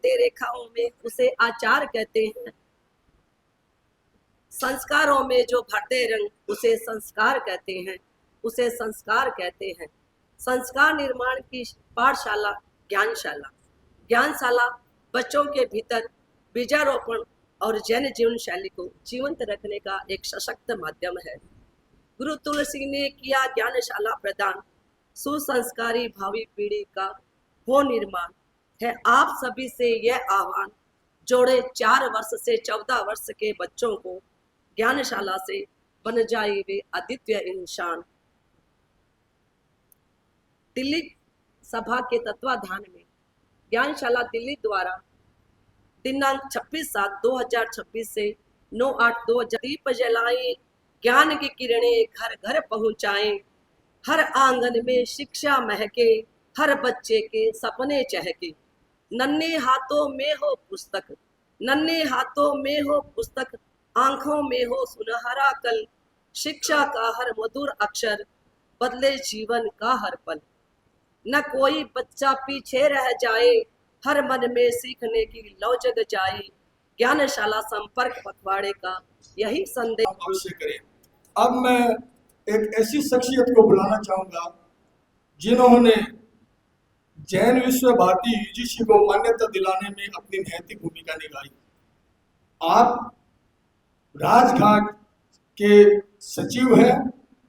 चलते रेखाओं में उसे आचार कहते हैं। संस्कारों में जो भरते रंग उसे संस्कार कहते हैं, उसे संस्कार कहते हैं। संस्कार निर्माण की पाठशाला ज्ञानशाला। ज्ञानशाला बच्चों के भीतर बीजारोपण और जैन जीवन शैली को जीवंत रखने का एक सशक्त माध्यम है। गुरु तुलसी ने किया ज्ञानशाला प्रदान, सुसंस्कारी भावी पीढ़ी का वो निर्माण है। आप सभी से यह आह्वान, जोड़े 4 वर्ष से 14 वर्ष के बच्चों को ज्ञानशाला से बन जाए वे अद्वितीय इंसान। दिल्ली सभा के तत्वाधान में ज्ञानशाला दिल्ली द्वारा दिनांक 26/7/2026 से 9/8/2000 दीप जलाएं, ज्ञान की किरणें घर घर पहुंचाएं, हर आंगन में शिक्षा महके, हर बच्चे के सपने चहके। नन्हे हाथों में हो पुस्तक, नन्हे हाथों में हो पुस्तक, आंखों में हो सुनहरा कल, शिक्षा का हर मधुर अक्षर बदले जीवन का हर पल। न कोई बच्चा पीछे रह जाए, हर मन में सीखने की लौ जग जाए। ज्ञानशाला संपर्क पखवाड़े का यही संदेश अवश्य करें। अब मैं एक ऐसी शख्सियत को बुलाना चाहूंगा जिन्होंने जैन विश्व भारती यूजीसी को मान्यता दिलाने में अपनी महती भूमिका निभाई। आप राजघाट के सचिव हैं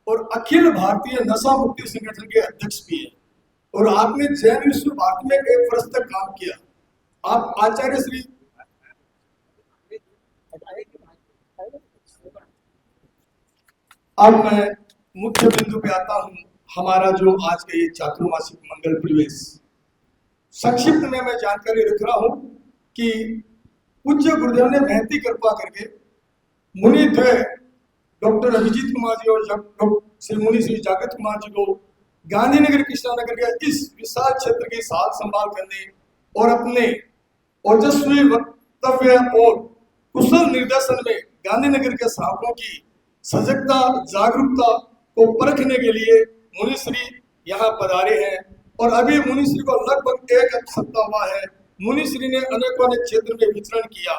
और अखिल भारतीय नशा मुक्ति संगठन के अध्यक्ष भी हैं, और आपने जैन विश्व भारती में 1 वर्ष तक काम किया। आप आचार्य श्री अब मैं मुख्य बिंदु पे आता हूं। हमारा जो आज का ये चातुर्मासिक मंगल प्रवेश, संक्षिप्त में मैं जानकारी रख रहा हूं कि पूज्य गुरुदेव ने महती कृपा करके मुनि थे डॉक्टर अभिजीत कुमार जी और श्री मुनि श्री जागृत कुमार जी को गांधीनगर कृष्णानगर के इस विशाल क्षेत्र की साथ संभाल करने और अपने ओजस्वी वक्तव्य और कुशल निर्देशन में गांधीनगर के साहबों की सजगता जागरूकता को परखने के लिए मुनिश्री यहाँ पधारे हैं। और अभी मुनिश्री को लगभग 1 सप्ताह हुआ है। मुनिश्री ने अनेकों क्षेत्र में विचरण किया,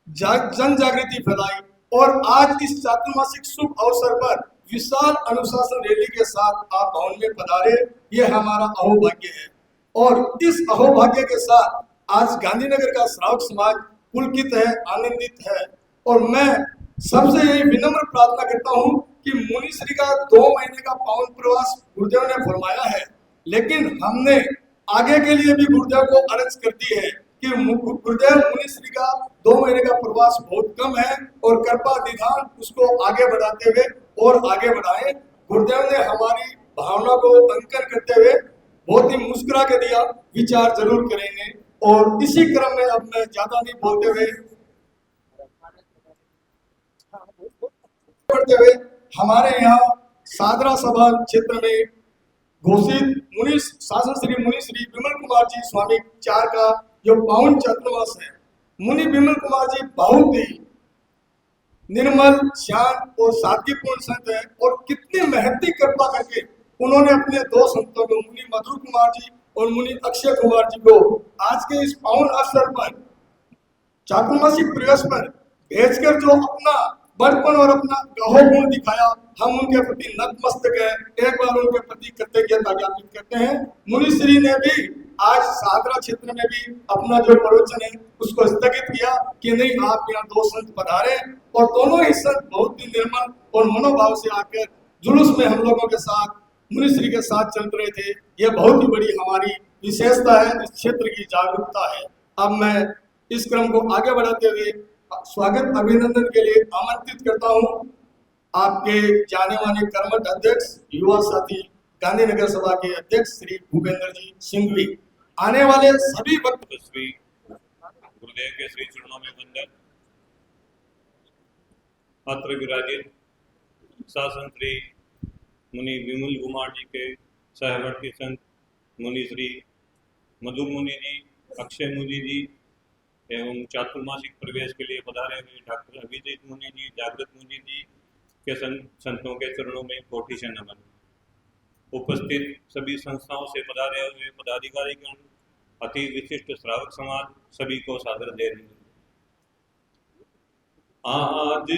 जन जागृति फैलाई, और आज इस चातुर्मासिक शुभ अवसर पर विशाल अनुशासन रैली के साथ आप भवन में पधारे, ये हमारा अहोभाग्य है। और इस अहोभाग्य के साथ आज गांधीनगर का श्रावक समाज पुलकित है, आनंदित है। और मैं सबसे यही विनम्र प्रार्थना करता हूं कि मुनिश्री का 2 महीने का पावन प्रवास गुरुदेव ने फरमाया है, लेकिन हमने आगे के लिए भी गुरुदेव को अर्ज कर दी है कि गुरुदेव मुनिश्री का 2 महीने का प्रवास बहुत कम है और कृपा निधान उसको आगे बढ़ाते हुए और आगे बढ़ाएं। गुरुदेव ने हमारी भावना को अंकन करते हुए बहुत ही मुस्कुरा के दिया, विचार जरूर करेंगे। और इसी क्रम में अब मैं ज्यादा नहीं बोलते हुए हमारे यहाँ सादरा सभा क्षेत्र में घोषित मुनि शासन श्री मुनि श्री विमल कुमार जी स्वामी 4 का जो पावन चातुर्मास है, मुनि विमल कुमार जी बहुत ही निर्मल, शांत और सादगीपूर्ण संत है। और कितनी महती कृपा करके उन्होंने अपने 2 संतों को, मुनि मधुर कुमार जी और मुनि अक्षय कुमार जी को, आज के इस पावन अवसर पर चातुर्मासिक प्रवेश पर भेजकर जो अपना बड़पन और अपना गहो गुण दिखाया, हम उनके प्रति नतमस्तक है। एक बार उनके प्रति कृतज्ञता ज्ञापित करते हैं। मुनिश्री ने भी आज सादरा क्षेत्र में भी अपना जो प्रवचन है उसको स्थगित किया कि नहीं, आप यहाँ 2 संत पधारे, और दोनों ही संत बहुत ही निर्मल और मनोभाव से आकर जुलूस में हम लोगों के साथ, मुनिश्री के साथ चल रहे थे। यह बहुत ही बड़ी हमारी विशेषता है, इस क्षेत्र की जागरूकता है। अब मैं इस क्रम को आगे बढ़ाते हुए स्वागत अभिनंदन के लिए आमंत्रित करता हूं आपके जाने माने कर्मठ अध्यक्ष, युवा साथी, गांधीनगर सभा के अध्यक्ष श्री भूपेंद्र जी सिंघवी। आने वाले सभी वक्त श्री गुरुदेव के श्री चरणों में वंदन। अत्र विराजित शासन श्री मुनि विमल कुमार जी के सहवर्ती संत मुनि श्री मधुर मुनि जी, अक्षय मुनि जी एवं चातुर्मासिक प्रवेश के लिए पधारे हुए डॉक्टर अभिजीत मुनि जी, जागृत मुनि जी के संतों के चरणों में कोटि से नमन। उपस्थित सभी संस्थाओं से पधारे हुए पदाधिकारीगण, अति विशिष्ट श्रावक समाज सभी को सादर दे रही है। आज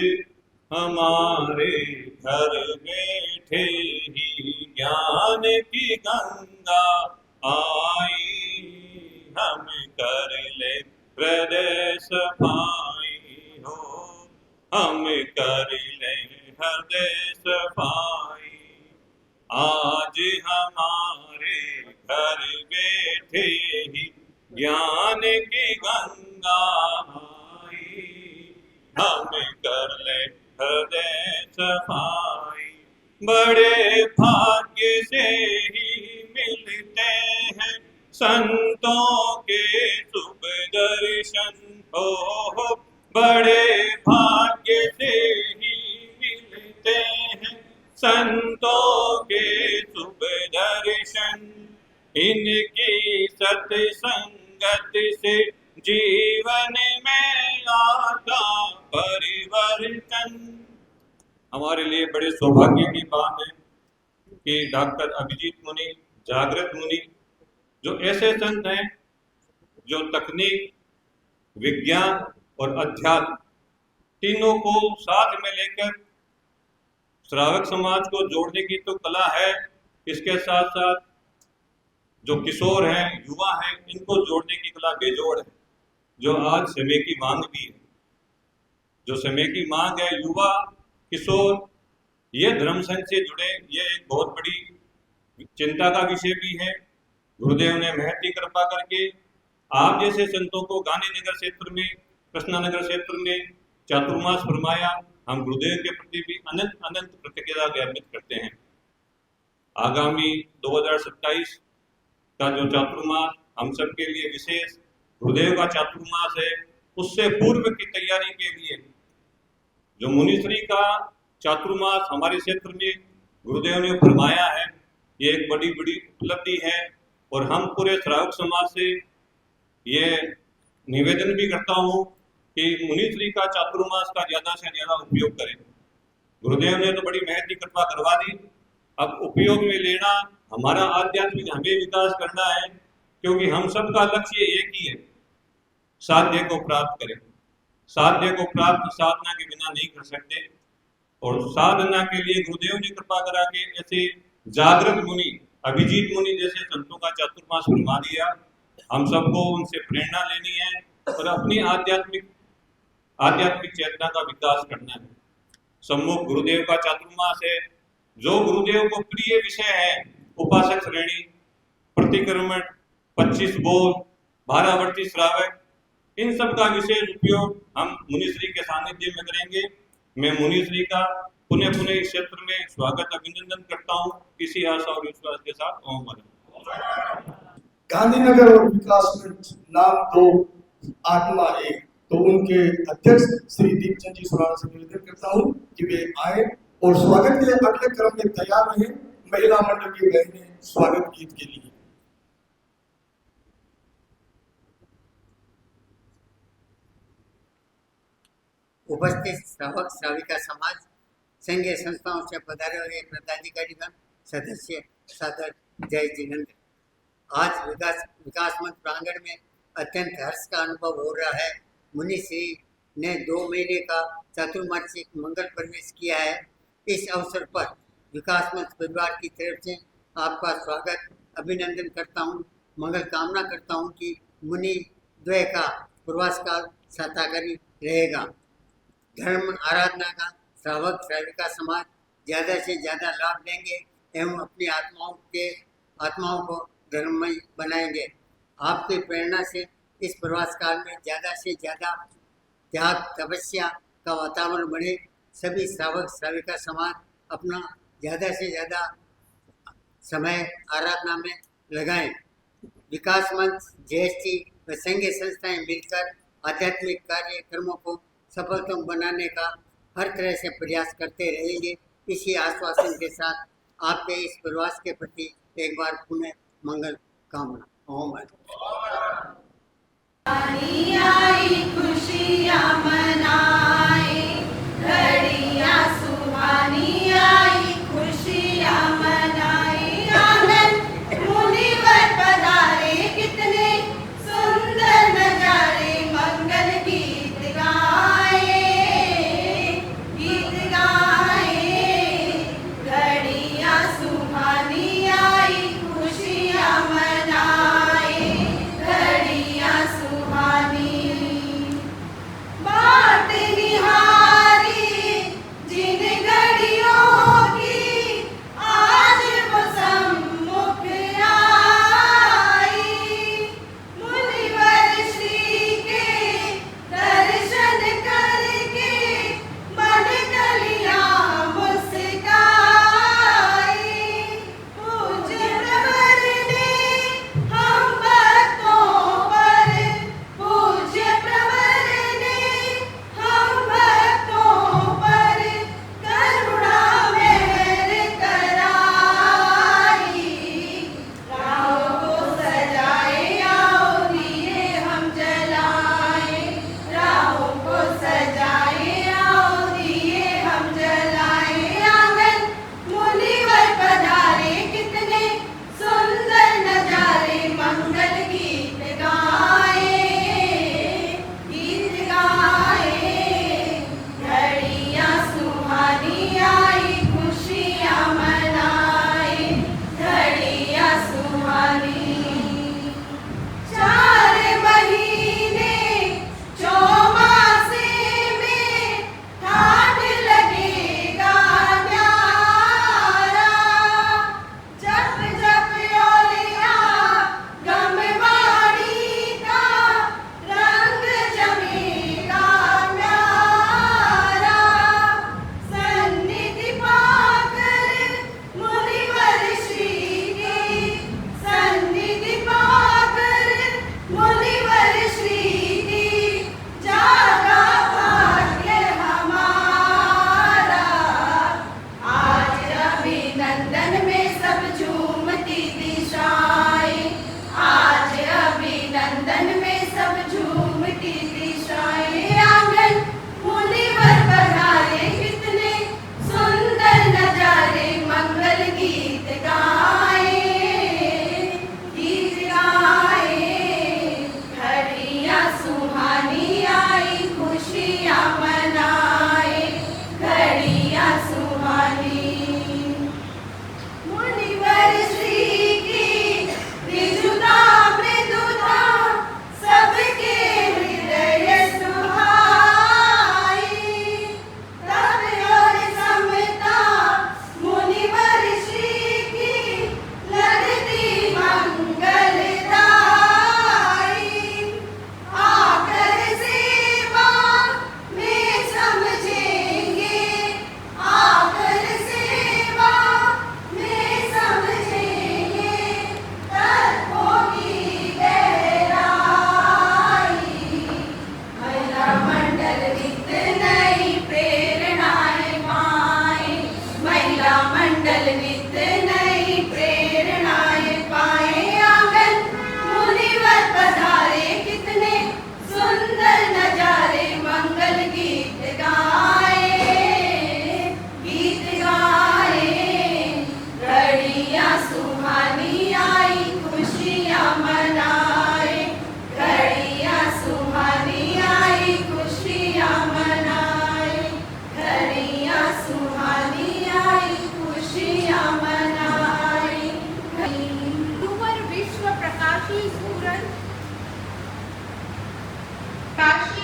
हमारे घर बैठे ही ज्ञान की गंगा आई, हम कर ले हृदय सफाई हो, हम कर ले हृदय सफाई। आज हमारे घर बैठे ही ज्ञान की गंगा आई, हम कर ले हृदय सफाई। बड़े भाग्य से ही मिलते हैं संतों के शुभ दर्शन हो, बड़े भाग्य से ही मिलते हैं संतों के शुभ दर्शन। इनकी सत्संगत से जीवन में आता परिवर्तन। हमारे लिए बड़े सौभाग्य की बात है कि डॉक्टर अभिजीत मुनि, जागृत मुनि, जो ऐसे संत हैं जो तकनीक, विज्ञान और अध्यात्म तीनों को साथ में लेकर श्रावक समाज को जोड़ने की तो कला है, इसके साथ साथ जो किशोर हैं, युवा हैं, इनको जोड़ने की कला बेजोड़ है, जो आज समय की मांग भी है। जो समय की मांग है, युवा किशोर ये धर्म संघ से जुड़े, ये एक बहुत बड़ी चिंता का विषय भी है। गुरुदेव ने महती कृपा करके आप जैसे संतों को गांधीनगर क्षेत्र में, कृष्णानगर क्षेत्र में चातुर्मास फरमाया। हम गुरुदेव के प्रति भी अनंत अनंत कृतज्ञता ज्ञापित करते हैं। आगामी 2027 का जो चातुर्मास हम सब के लिए विशेष गुरुदेव का चातुर्मास है, उससे पूर्व की तैयारी के लिए जो मुनिश्री का चातुर्मास हमारे क्षेत्र में गुरुदेव ने फरमाया है, ये एक बड़ी बड़ी उपलब्धि है। और हम पूरे श्रावक समाज से ये निवेदन भी करता हूँ कि मुनिश्री का चातुर्मास का ज़्यादा से ज़्यादा उपयोग करें। गुरुदेव ने तो बड़ी महती कृपा करवा दी, अब उपयोग में लेना, हमारा आध्यात्मिक हमें विकास करना है, क्योंकि हम सबका लक्ष्य एक ही है, साध्य को प्राप्त करें। साध्य को प्राप्त साधना के बिना नहीं कर सकते, और साधना के लिए गुरुदेव ने कृपा करा के ऐसे जागृत मुनि, अभिजीत मुनि जैसे संतों का चातुर्मास फरमा दिया। हम सबको उनसे प्रेरणा लेनी है और अपनी आध्यात्मिक चेतना का विकास करना है। सम्मुख गुरुदेव का चातुर्मास है, जो गुरुदेव को प्रिय विषय है, उपासक श्रेणी, प्रतिक्रमण, 25 बोल, भारावर्ती श्रावक, इन सब का विशेष उपयोग हम मुनिश्री के सानिध्य में करेंगे। मैं मुनिश्री का पुनः पुनः इस क्षेत्र में स्वागत अभिनंदन करता हूँ, इसी आशा और विश्वास के साथ। ओम गांधीनगर और विकास मंच नाम दो आत्मा एक, तो उनके अध्यक्ष श्री दीपचंद जी सुराणा से निवेदन करता हूँ कि वे आए और स्वागत के लिए अगले क्रम में तैयार रहे। महिला मंडल की बहनें स्वागत गीत के लिए। उपस्थित श्रावक श्राविका समाज, संघीय संस्थाओं से पधारे हुए पदाधिकारीगण, सदस्य, सादर जय जिनेंद्र। आज विकास मंच प्रांगण में अत्यंत हर्ष का अनुभव हो रहा है। मुनिश्री ने 2 महीने का चातुर्मासिक मंगल प्रवेश किया है। इस अवसर पर विकास मंच परिवार की तरफ से आपका स्वागत अभिनंदन करता हूँ। मंगल कामना करता हूँ कि मुनि द्वय का प्रवास काल साताकारी रहेगा। धर्म आराधना का श्रावक श्राविका समाज ज़्यादा से ज़्यादा लाभ लेंगे एवं अपनी आत्माओं को धर्ममय बनाएंगे। आपकी प्रेरणा से इस प्रवास काल में ज़्यादा से ज़्यादा त्याग तपस्या का वातावरण बढ़े। सभी श्रावक श्राविका समाज अपना ज़्यादा से ज़्यादा समय आराधना में लगाएं। विकास मंच, जीएसटी व संघीय संस्थाएं मिलकर आध्यात्मिक कार्यक्रमों को सफलतम बनाने का हर तरह से प्रयास करते रहेंगे। इसी आश्वासन के साथ आपके इस प्रवास के प्रति एक बार पुनः मंगल कामना। ओम। खुशियाँ मनाए, घड़ियाँ सुहानी आई, खुशियाँ मनाए, आनंद मुनिवर पधारे, कितने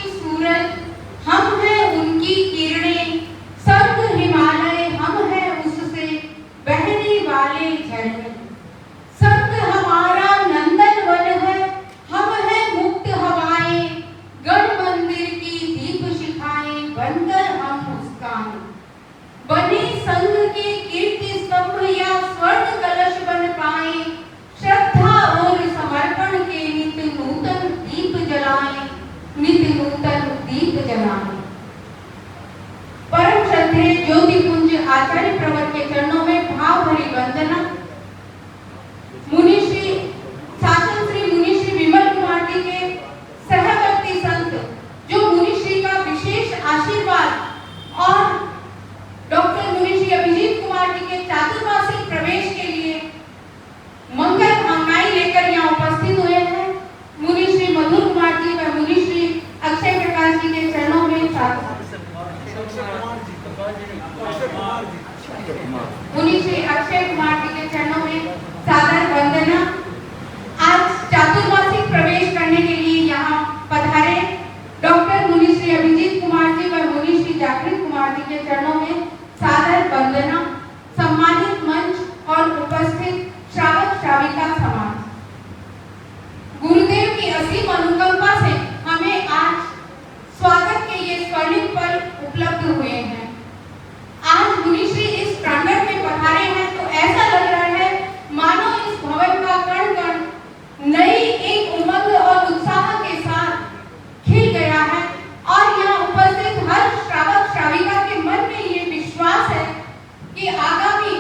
की सूरज, हम हैं उनकी किरणें, स्वर्ग हिमालय हम हैं उससे बहने वाले झरने। स्वर्ग हमारा नंदन वन है, हम हैं मुक्त हवाएं, गण मंदिर की दीप शिखाएं बनकर हम मुस्कान। बने संघ के कीर्ति स्तंभ या स्वर्ण कलश बन पाए, श्रद्धा और समर्पण के नित नूतन दीप जलाएं, नित नूतन दीप जलाएं। परम श्रद्धेय ज्योतिपुंज आचार्य प्रवर के चरणों में भाव भरी वंदना। मुनिश्री शासन श्री मुनिश्री विमल कुमार जी के सहवर्ती संत, जो मुनिश्री का विशेष आशीर्वाद और डॉक्टर मुनिश्री अभिजीत कुमार जी के चातुर्मासिक प्रवेश के लिए मंगल कामनाएं लेकर यहाँ उपस्थित हुए हैं। मुनिश्री मधुर कुमार जी व मुनिश्री अक्षय प्रकाश जी के चरणों में मुनिश्री अक्षय कुमार जी के चरणों में सादर वंदना। आज चातुर्मासिक प्रवेश करने के लिए यहाँ पधारे डॉक्टर मुनिश्री अभिजीत कुमार जी व मुनिश्री जागृत कुमार जी के चरणों में सादर वंदना। सम्मानित मंच और उपस्थित श्रावक श्राविका समाज, गुरुदेव की असीम अनुकंपा से हमें आज स्वागत के ये स्वर्णिम पल उपलब्ध हुए हैं। आज मुनिश्री इस प्रांगण में पधारे हैं तो ऐसा लग रहा है मानो इस भवन का कण कण नई एक उमंग और उत्साह के साथ खिल गया है और यहाँ उपस्थित हर श्रावक श्राविका के मन में ये विश्वास है कि आगामी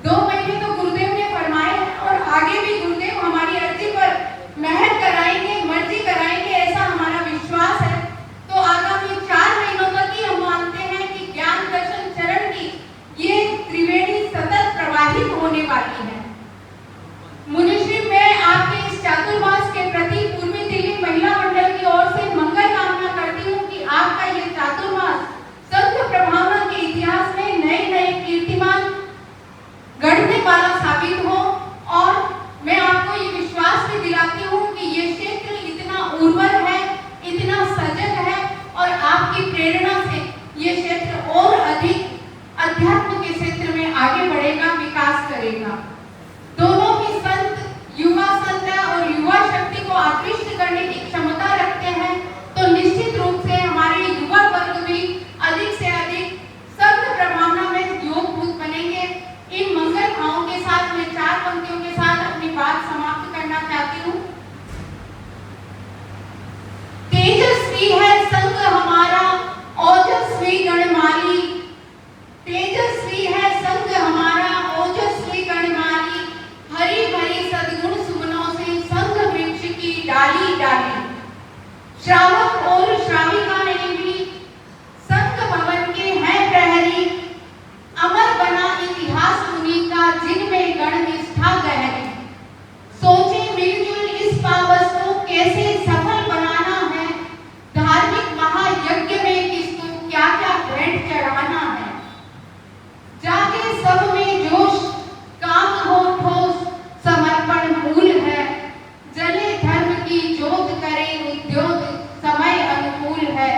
2 महीने तो गुरुदेव ने फरमाए हैं और आगे भी गुरुदेव हमारी अर्जी पर मेहर कराएंगे, मर्जी कराएंगे, ऐसा हमारा विश्वास है। तो आगामी 4 महीनों तक ही हम मानते हैं कि ज्ञान दर्शन चरण की ये त्रिवेणी सतत प्रवाहित होने वाली है। मुनिश्री, मैं आपके इस चातुर्मास के प्रति पूर्वी दिल्ली महिला मंडल की ओर से मंगल कामना करती हूँ कि आपका ये चातुर्मास संत प्रभावना के इतिहास में नए नए कीर्तिमान गढ़ने वाला साबित हो। और मैं आपको ये विश्वास भी दिलाती हूँ कि ये क्षेत्र इतना उर्वर है, इतना सजग है और आपकी प्रेरणा से ये क्षेत्र और अधिक अध्यात्म के क्षेत्र में आगे बढ़ेगा, विकास करेगा। दोनों ही संत युवा संत और युवा शक्ति को आकृष्ट करने की क्षमता रखते हैं, तो निश्चित रूप से हमारे युवा वर्ग भी अधिक से अधिक संत प्रभावना में योगभूत बनेंगे। इन मंगल भावों के साथ मैं 4 पंक्तियों के साथ अपनी बात समाप्त करना चाहती हूँ। तेजस्वी है संग हमारा ओजस्वी गणमाली, तेजस्वी है संग हमारा ओजस्वी गणमाली, हरी भरी सद्गुण सुमनों से संग वृक्ष की डाली डाली। श्रावक और श्राविकाएं भी संत भवन के हैं प्रहरी, अमर बना इतिहास मुनि का जिनमें गण निष्ठा गहरी। सोचे मिलजुल इस पावस को कैसे सफल बनाना है, धार्मिक महायज्ञ में किसको क्या क्या भेंट चढ़ाना है। जागे सब में जोश, काम हो ठोस, समर्पण मूल है, जले धर्म की ज्योत करे उद्योग, समय अनुकूल है।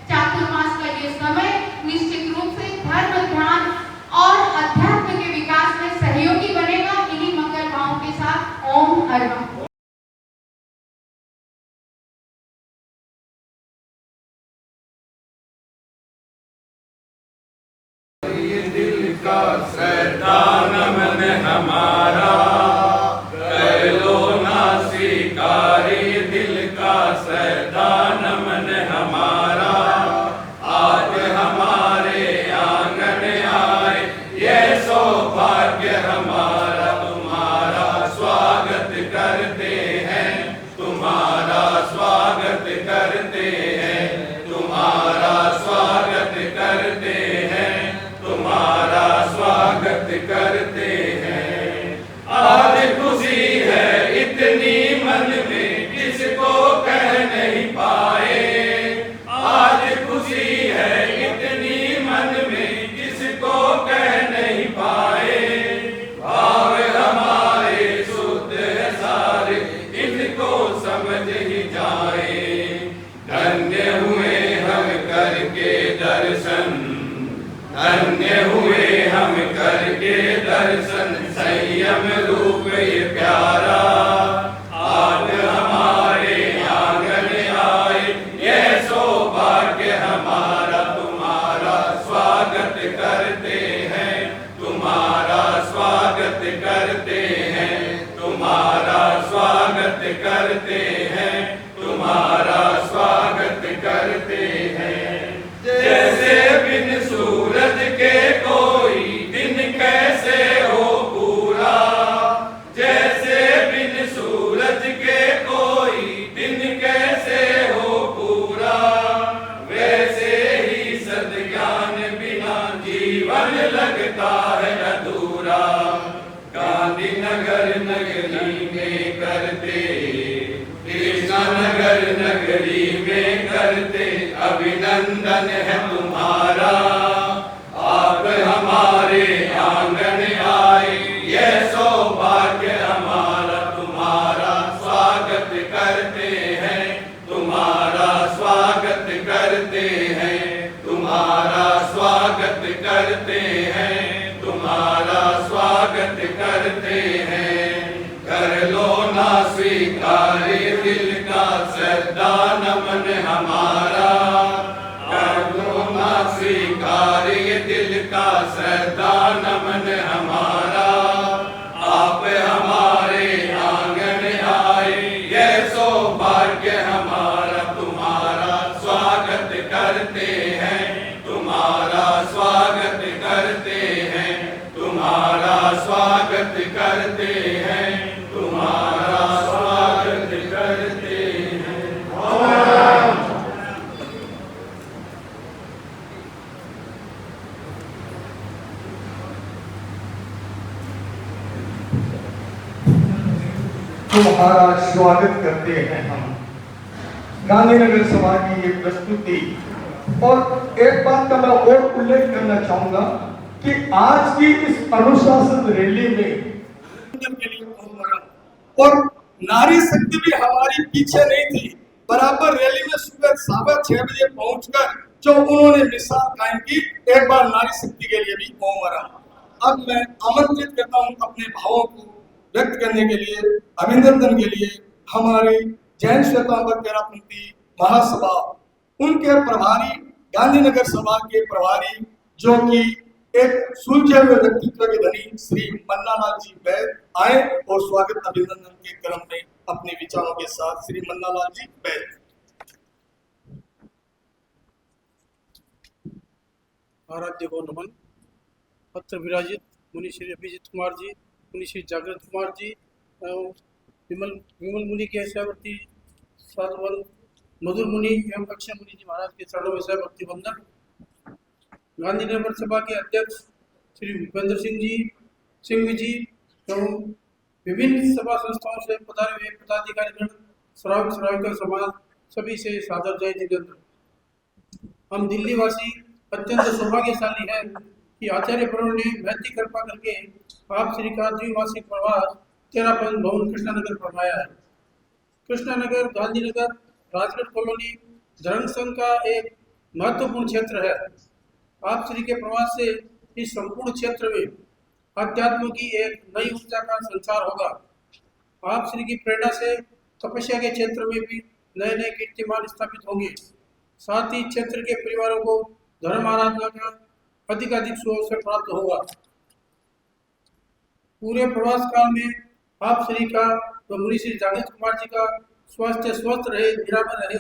चातुर्मास का ये समय निश्चित रूप से धर्म, ध्यान और अध्यात्म के विकास में सहयोगी बनेगा। इन्हीं मंगल भावों के साथ ओम अर्वम। दिल का सरदार मन हमारा, कर लो ना स्वीकार ये दिल का सरदार मन हमारा। आज हमारे आंगन आए ये सौभाग्य हमारा, तुम्हारा स्वागत करते हैं, तुम्हारा स्वागत करते हैं, तुम्हारा स्वागत करते हैं, तुम्हारा स्वागत करते हैं। धन्य हुए हम करके दर्शन संयम रूप ये प्यारा। आज हमारे आंगन आए ये सौभाग्य हमारा, तुम्हारा स्वागत करते हैं, तुम्हारा स्वागत करते हैं, तुम्हारा स्वागत करते हैं, तुम्हारा स्वागत करते हैं। जैसे बिन सूरज के कोई दिन कैसे हो पूरा, जैसे बिन सूरज के कोई दिन कैसे हो पूरा, वैसे ही सद्ज्ञान बिना जीवन लगता है अधूरा। गांधीनगर नगरी में करते, कृष्णानगर नगरी में करते, अभिनंदन है तुम्हारा। आप हमारे आंगन आए ये सौभाग्य हमारा, तुम्हारा स्वागत करते हैं, तुम्हारा स्वागत करते हैं, तुम्हारा स्वागत करते हैं, तुम्हारा स्वागत करते हैं। कर लो ना स्वीकार दिल का श्रद्धा नमन हमारा, कर लो ना स्वीकार दिल का श्रद्धा नमन हमारा। आप हमारे आंगन आए ये सौभाग्य हमारा, तुम्हारा स्वागत करते हैं, तुम्हारा स्वागत करते हैं, तुम्हारा स्वागत करते हैं, तुम्हारा स्वागत करते हैं। तुम्हारा स्वागत करते हैं हम। गांधीनगर सभा की ये प्रस्तुति, और एक बात का मैं और उल्लेख करना चाहूंगा कि आज की इस अनुशासन रैली में के लिए और नारी शक्ति भी हमारी पीछे नहीं थी। बराबर रैली में सुबह 6:15 बजे पहुंचकर जो उन्होंने मिसाल कायम की, एक बार नारी शक्ति के लिए भी ओम मरा। अब मैं आमंत्रित करता हूं अपने भावों को व्यक्त करने के लिए, अभिनंदन के लिए हमारे जैन श्वेतांबर तेरापंथी महासभा, उनके प्रभारी, गांधीनगर सभा के प्रभारी, जो कि एक सुलझे हुए व्यक्तित्व के धनी श्री मन्नालाल जी बैद आए और स्वागत अभिनंदन के क्रम में अपने विचारों के साथ श्री मन्नालाल जी बैद। आराध्य को नमन। पत्र विराजित मुनि श्री अभिजीत कुमार जी, मुनि श्री जागृत कुमार जी, विमल मुनि के सेवावर्ती साधुवन मधुर मुनि एवं अक्षय मुनि जी महाराज के चरणों में सेवावर्ती वंदन। गांधीनगर सभा के अध्यक्ष श्री भूपेंद्र सिंह जी एवं विभिन्न सभा संस्थाओं से पधारे हुए पदाधिकारीगण, श्रावक श्राविका समाज, सभी से सादर जय जिनेंद्र। हम दिल्ली वासी अत्यंत सौभाग्यशाली है कि आचार्य प्रभु ने महती कृपा करके आप श्री का द्विमासिक प्रवास तेरापंथ भवन कृष्णानगर फरमाया है। कृष्णानगर गांधीनगर राजगढ़ कॉलोनी धर्म संघ का एक महत्वपूर्ण क्षेत्र है। आप श्री के प्रवास से इस संपूर्ण क्षेत्र में अध्यात्म की एक नई ऊर्जा का संचार होगा। आप श्री की प्रेरणा से तपस्या के क्षेत्र में भी नए नए कीर्तिमान स्थापित होंगे। साथ ही क्षेत्र के परिवारों को धर्म आराधना का अधिक सुअवसर प्राप्त होगा। पूरे प्रवास काल में आप श्री का व मुनि श्री जागृत कुमार जी का स्वास्थ्य स्वस्थ रहे, निरामय रहे।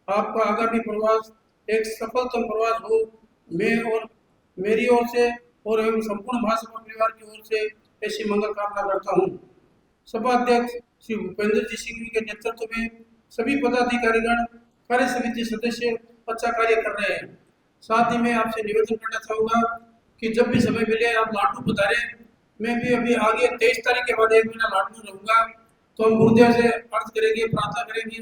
आपका आगामी प्रवास एक सफलतम प्रवास हो, मैं और मेरी ओर से और एवं संपूर्ण महासभा परिवार की ओर से ऐसी मंगल कामना करता हूँ। सभा अध्यक्ष श्री भूपेंद्र जी सिंह के नेतृत्व में सभी पदाधिकारीगण, कार्य समिति सदस्य अच्छा कार्य कर रहे हैं। साथ ही मैं आपसे निवेदन करना चाहूँगा कि जब भी समय मिले आप लाडू पधारे। मैं भी अभी आगे 23 तारीख के बाद 1 महीना लाडू रहूँगा, तो हम गुरुदेव से अर्ज करेंगे, प्रार्थना करेंगे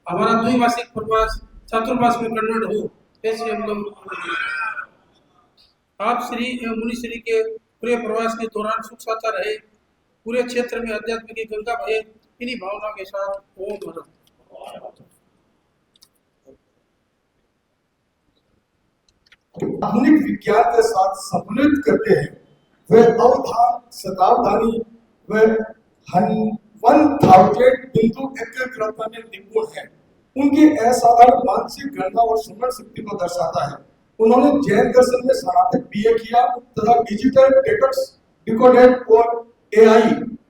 हमारा द्विमासिक प्रवास चातुर्मास में कन्वर्ट हो। ऐसे हम लोग आप श्री एवं मुनि श्री के पूरे प्रवास के दौरान सुख साता रहे, पूरे क्षेत्र में अध्यात्म की गंगा बहे। इन्हीं भावनाओं के साथ ओम नमः। आधुनिक विज्ञान के साथ समन्वित करते हैं। वे अवधान, शतावधानी व 1000 बिंदु एकाग्रता में निपुण है। उनकी असाधारण मानसिक गणना और स्मरण शक्ति को दर्शाता है। उन्होंने जैन दर्शन में स्नातक बीए किया तथा डिजिटल डेटॉक्स, डिकोडेड और एआई,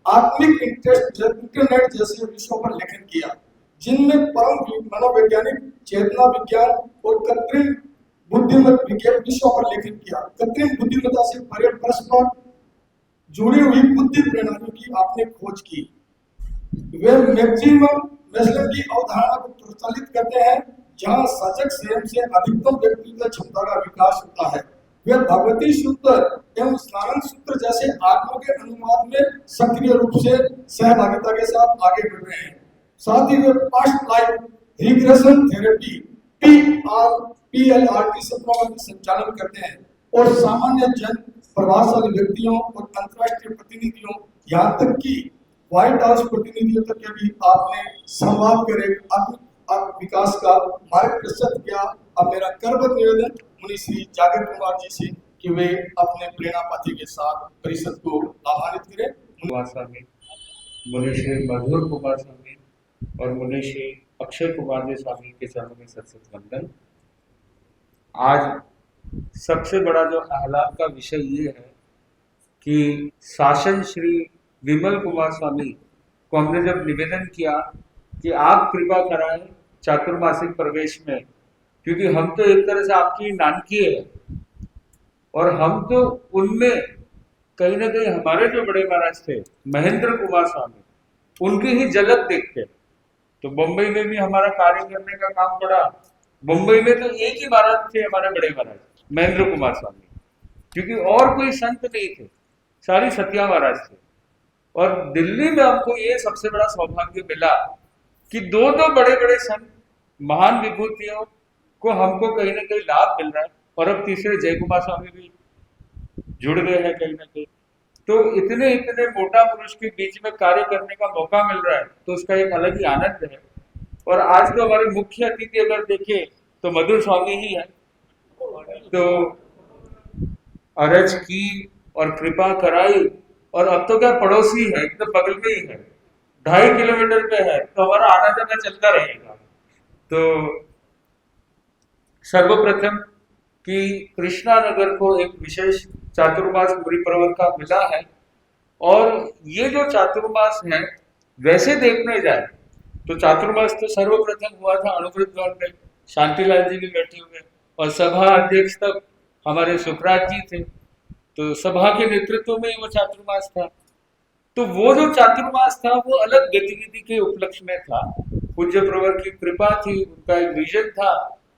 आत्मिक इंटरनेट जैसे विषयों पर लेखन किया, जिनमें परम मनोवैज्ञानिक, चेतना विज्ञान और कृत्रिम बुद्धिमत्ता विज्ञान विषयों पर लेखन किया। कृत्रिम बुद्धिमत्ता से परे परस्पर जुड़ी हुई बुद्धि प्रणालियों की आपने खोज की। वे मैक्सिमम मेसलर की अवधारणा को प्रचलित करते हैं, जहां सजग स्वयं से अधिकतम व्यक्तिगत क्षमता का विकास होता है। वे भगवती सूत्र एवं स्नान सूत्र जैसे आत्मा के अनुवाद में सक्रिय रूप से सहभागिता के साथ आगे बढ़ रहे हैं। साथ ही वे past life regression therapy PLR की सत्रों का संचालन करते हैं और सामान्य जन, प्रभावशाली व्यक्तियों और अंतर्राष्ट्रीय प्रतिनिधियों, यहाँ तक कि व्हाइट हाउस प्रतिनिधियों तक के भी आपने संवाद कर विकास का मार्ग प्रशस्त किया। अब मेरा करबद्ध निवेदन मुनि श्री जागृत कुमार जी से कि वे अपने प्रेरणा पाथी के साथ परिषद को आह्वानित करें। कुमार स्वामी, मुनि श्री मधुर कुमार स्वामी और मुनि श्री अक्षय कुमार जी स्वामी के चरणों में सत वंदन। आज सबसे बड़ा जो आह्लाद का विषय ये है कि शासन श्री विमल कुमार स्वामी को हमने जब निवेदन किया कि आप कृपा कराएं चातुर्मासिक प्रवेश में, क्योंकि हम तो एक तरह से आपकी नानकी है और हम तो उनमें कहीं ना कहीं हमारे जो बड़े महाराज थे महेंद्र कुमार स्वामी, उनकी ही झलक देखते। तो मुंबई में भी हमारा कार्य करने का काम पड़ा। मुंबई में तो एक ही महाराज थे हमारे बड़े महाराज महेंद्र कुमार स्वामी, क्योंकि और कोई संत नहीं थे, सारी सत्या महाराज थे। और दिल्ली में हमको ये सबसे बड़ा सौभाग्य मिला कि दो बड़े बड़े संत, महान विभूतियों को हमको कहीं ना कहीं लाभ मिल रहा है। और अब तीसरे जय कुमार स्वामी भी जुड़ गए हैं कहीं ना कहीं। तो इतने मोटा पुरुष के बीच में कार्य करने का मौका मिल रहा है, तो उसका एक अलग ही आनंद है। और आज तो हमारे मुख्य अतिथि अगर देखें तो मधुर स्वामी ही है। तो अरज की और कृपा कराई, और अब तो क्या पड़ोसी है, एकदम बगल में ही है, 2.5 किलोमीटर पे है, तो हमारा आना जाना चलता रहेगा। तो सर्वप्रथम कि कृष्णा नगर को एक विशेष चातुर्मास परिपर्व का मिला है। और ये जो चातुर्मास है, वैसे देखने जाए तो चातुर्मास तो सर्वप्रथम हुआ था अनुभृत भवन में, शांतिलाल जी भी बैठे हुए, और सभा अध्यक्ष तक हमारे सुखराज जी थे। तो सभा के नेतृत्व में वो चातुर्मास था। तो वो जो चातुर्मास था वो अलग गतिविधि के उपलक्ष्य में था, पूज्य प्रवर की कृपा थी, उनका एक विजन था।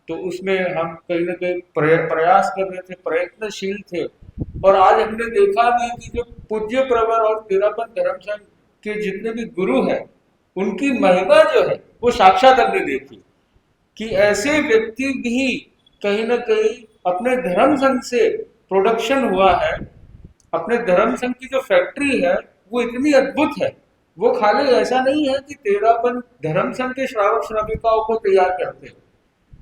तो उसमें हम कहीं ना कहीं प्रयास कर रहे थे, प्रयत्नशील थे। और आज हमने देखा भी कि जो पूज्य प्रवर और तेरापन धर्म संघ के जितने भी गुरु हैं, उनकी महिमा जो है वो साक्षात हमने देखी कि ऐसे व्यक्ति भी कहीं ना कहीं अपने धर्म संघ से प्रोडक्शन हुआ है। अपने धर्म संघ की जो फैक्ट्री है वो इतनी अद्भुत है। वो खाली ऐसा नहीं है कि तेरापन धर्म संघ के श्रावक श्राविकाओं को तैयार करते,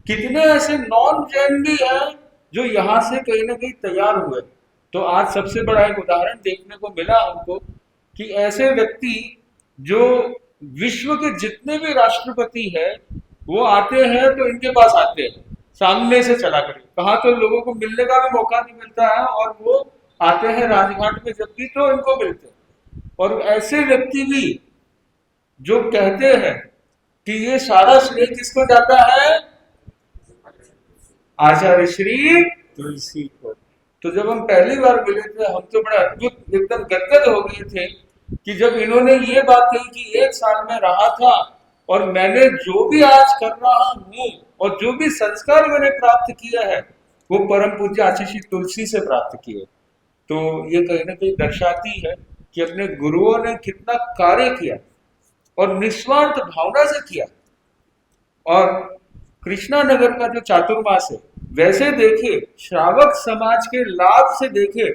कितने ऐसे नॉन जैन भी हैं जो यहाँ से कहीं ना कहीं तैयार हुए। तो आज सबसे बड़ा एक उदाहरण देखने को मिला हमको कि ऐसे व्यक्ति जो विश्व के जितने भी राष्ट्रपति हैं वो आते हैं तो इनके पास आते हैं, सामने से चला कर। कहाँ तो लोगों को मिलने का भी मौका नहीं मिलता है, और वो आते हैं राजघाट में जब भी तो इनको मिलते हैं। और ऐसे व्यक्ति भी जो कहते हैं कि ये सारा श्रेय किसको जाता है, आचार्य श्री तुलसी को। तो जब हम पहली बार मिले थे, हम तो बड़ा अद्भुत एकदम गदगद हो गए थे कि जब इन्होंने ये बात कही कि 1 साल में रहा था और मैंने जो भी आज कर रहा हूँ और जो भी संस्कार मैंने प्राप्त किया है वो परम पूज्य आचार्य श्री तुलसी से प्राप्त किए। तो ये कहीं ना कहीं दर्शाती है कि अपने गुरुओं ने कितना कार्य किया और निस्वार्थ भावना से किया। और कृष्णा नगर का जो चातुर्मास है, वैसे देखे श्रावक समाज के लाभ से देखे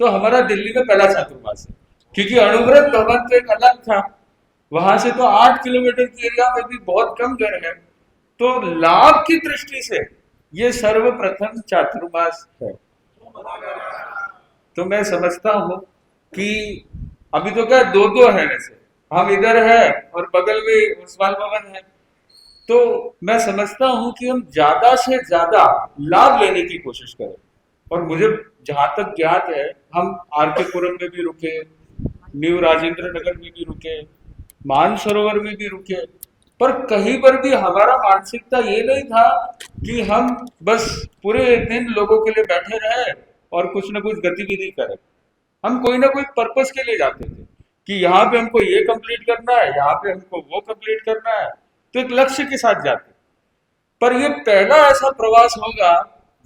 तो हमारा दिल्ली में पहला चातुर्मास है, क्योंकि अनुभृत भवन तो एक अलग था, वहां से तो 8 किलोमीटर की एरिया में भी बहुत कम घर है। तो लाभ की दृष्टि से ये सर्वप्रथम चातुर्मास है। तो मैं समझता हूँ कि अभी तो क्या दो दो है, वैसे हम इधर है और बगल में उस्मान भवन है, तो मैं समझता हूँ कि हम ज्यादा से ज्यादा लाभ लेने की कोशिश करें। और मुझे जहां तक ज्ञात है, हम आरकेपुरम में भी रुके, न्यू राजेंद्र नगर में भी रुके, मानसरोवर में भी रुके, पर कहीं पर भी हमारा मानसिकता ये नहीं था कि हम बस पूरे दिन लोगों के लिए बैठे रहे और कुछ ना कुछ गतिविधि करें। हम कोई ना कोई पर्पस के लिए जाते थे कि यहाँ पे हमको ये कंप्लीट करना है, यहाँ पे हमको वो कंप्लीट करना है, तो एक लक्ष्य के साथ जाते। पर ये पहला ऐसा प्रवास होगा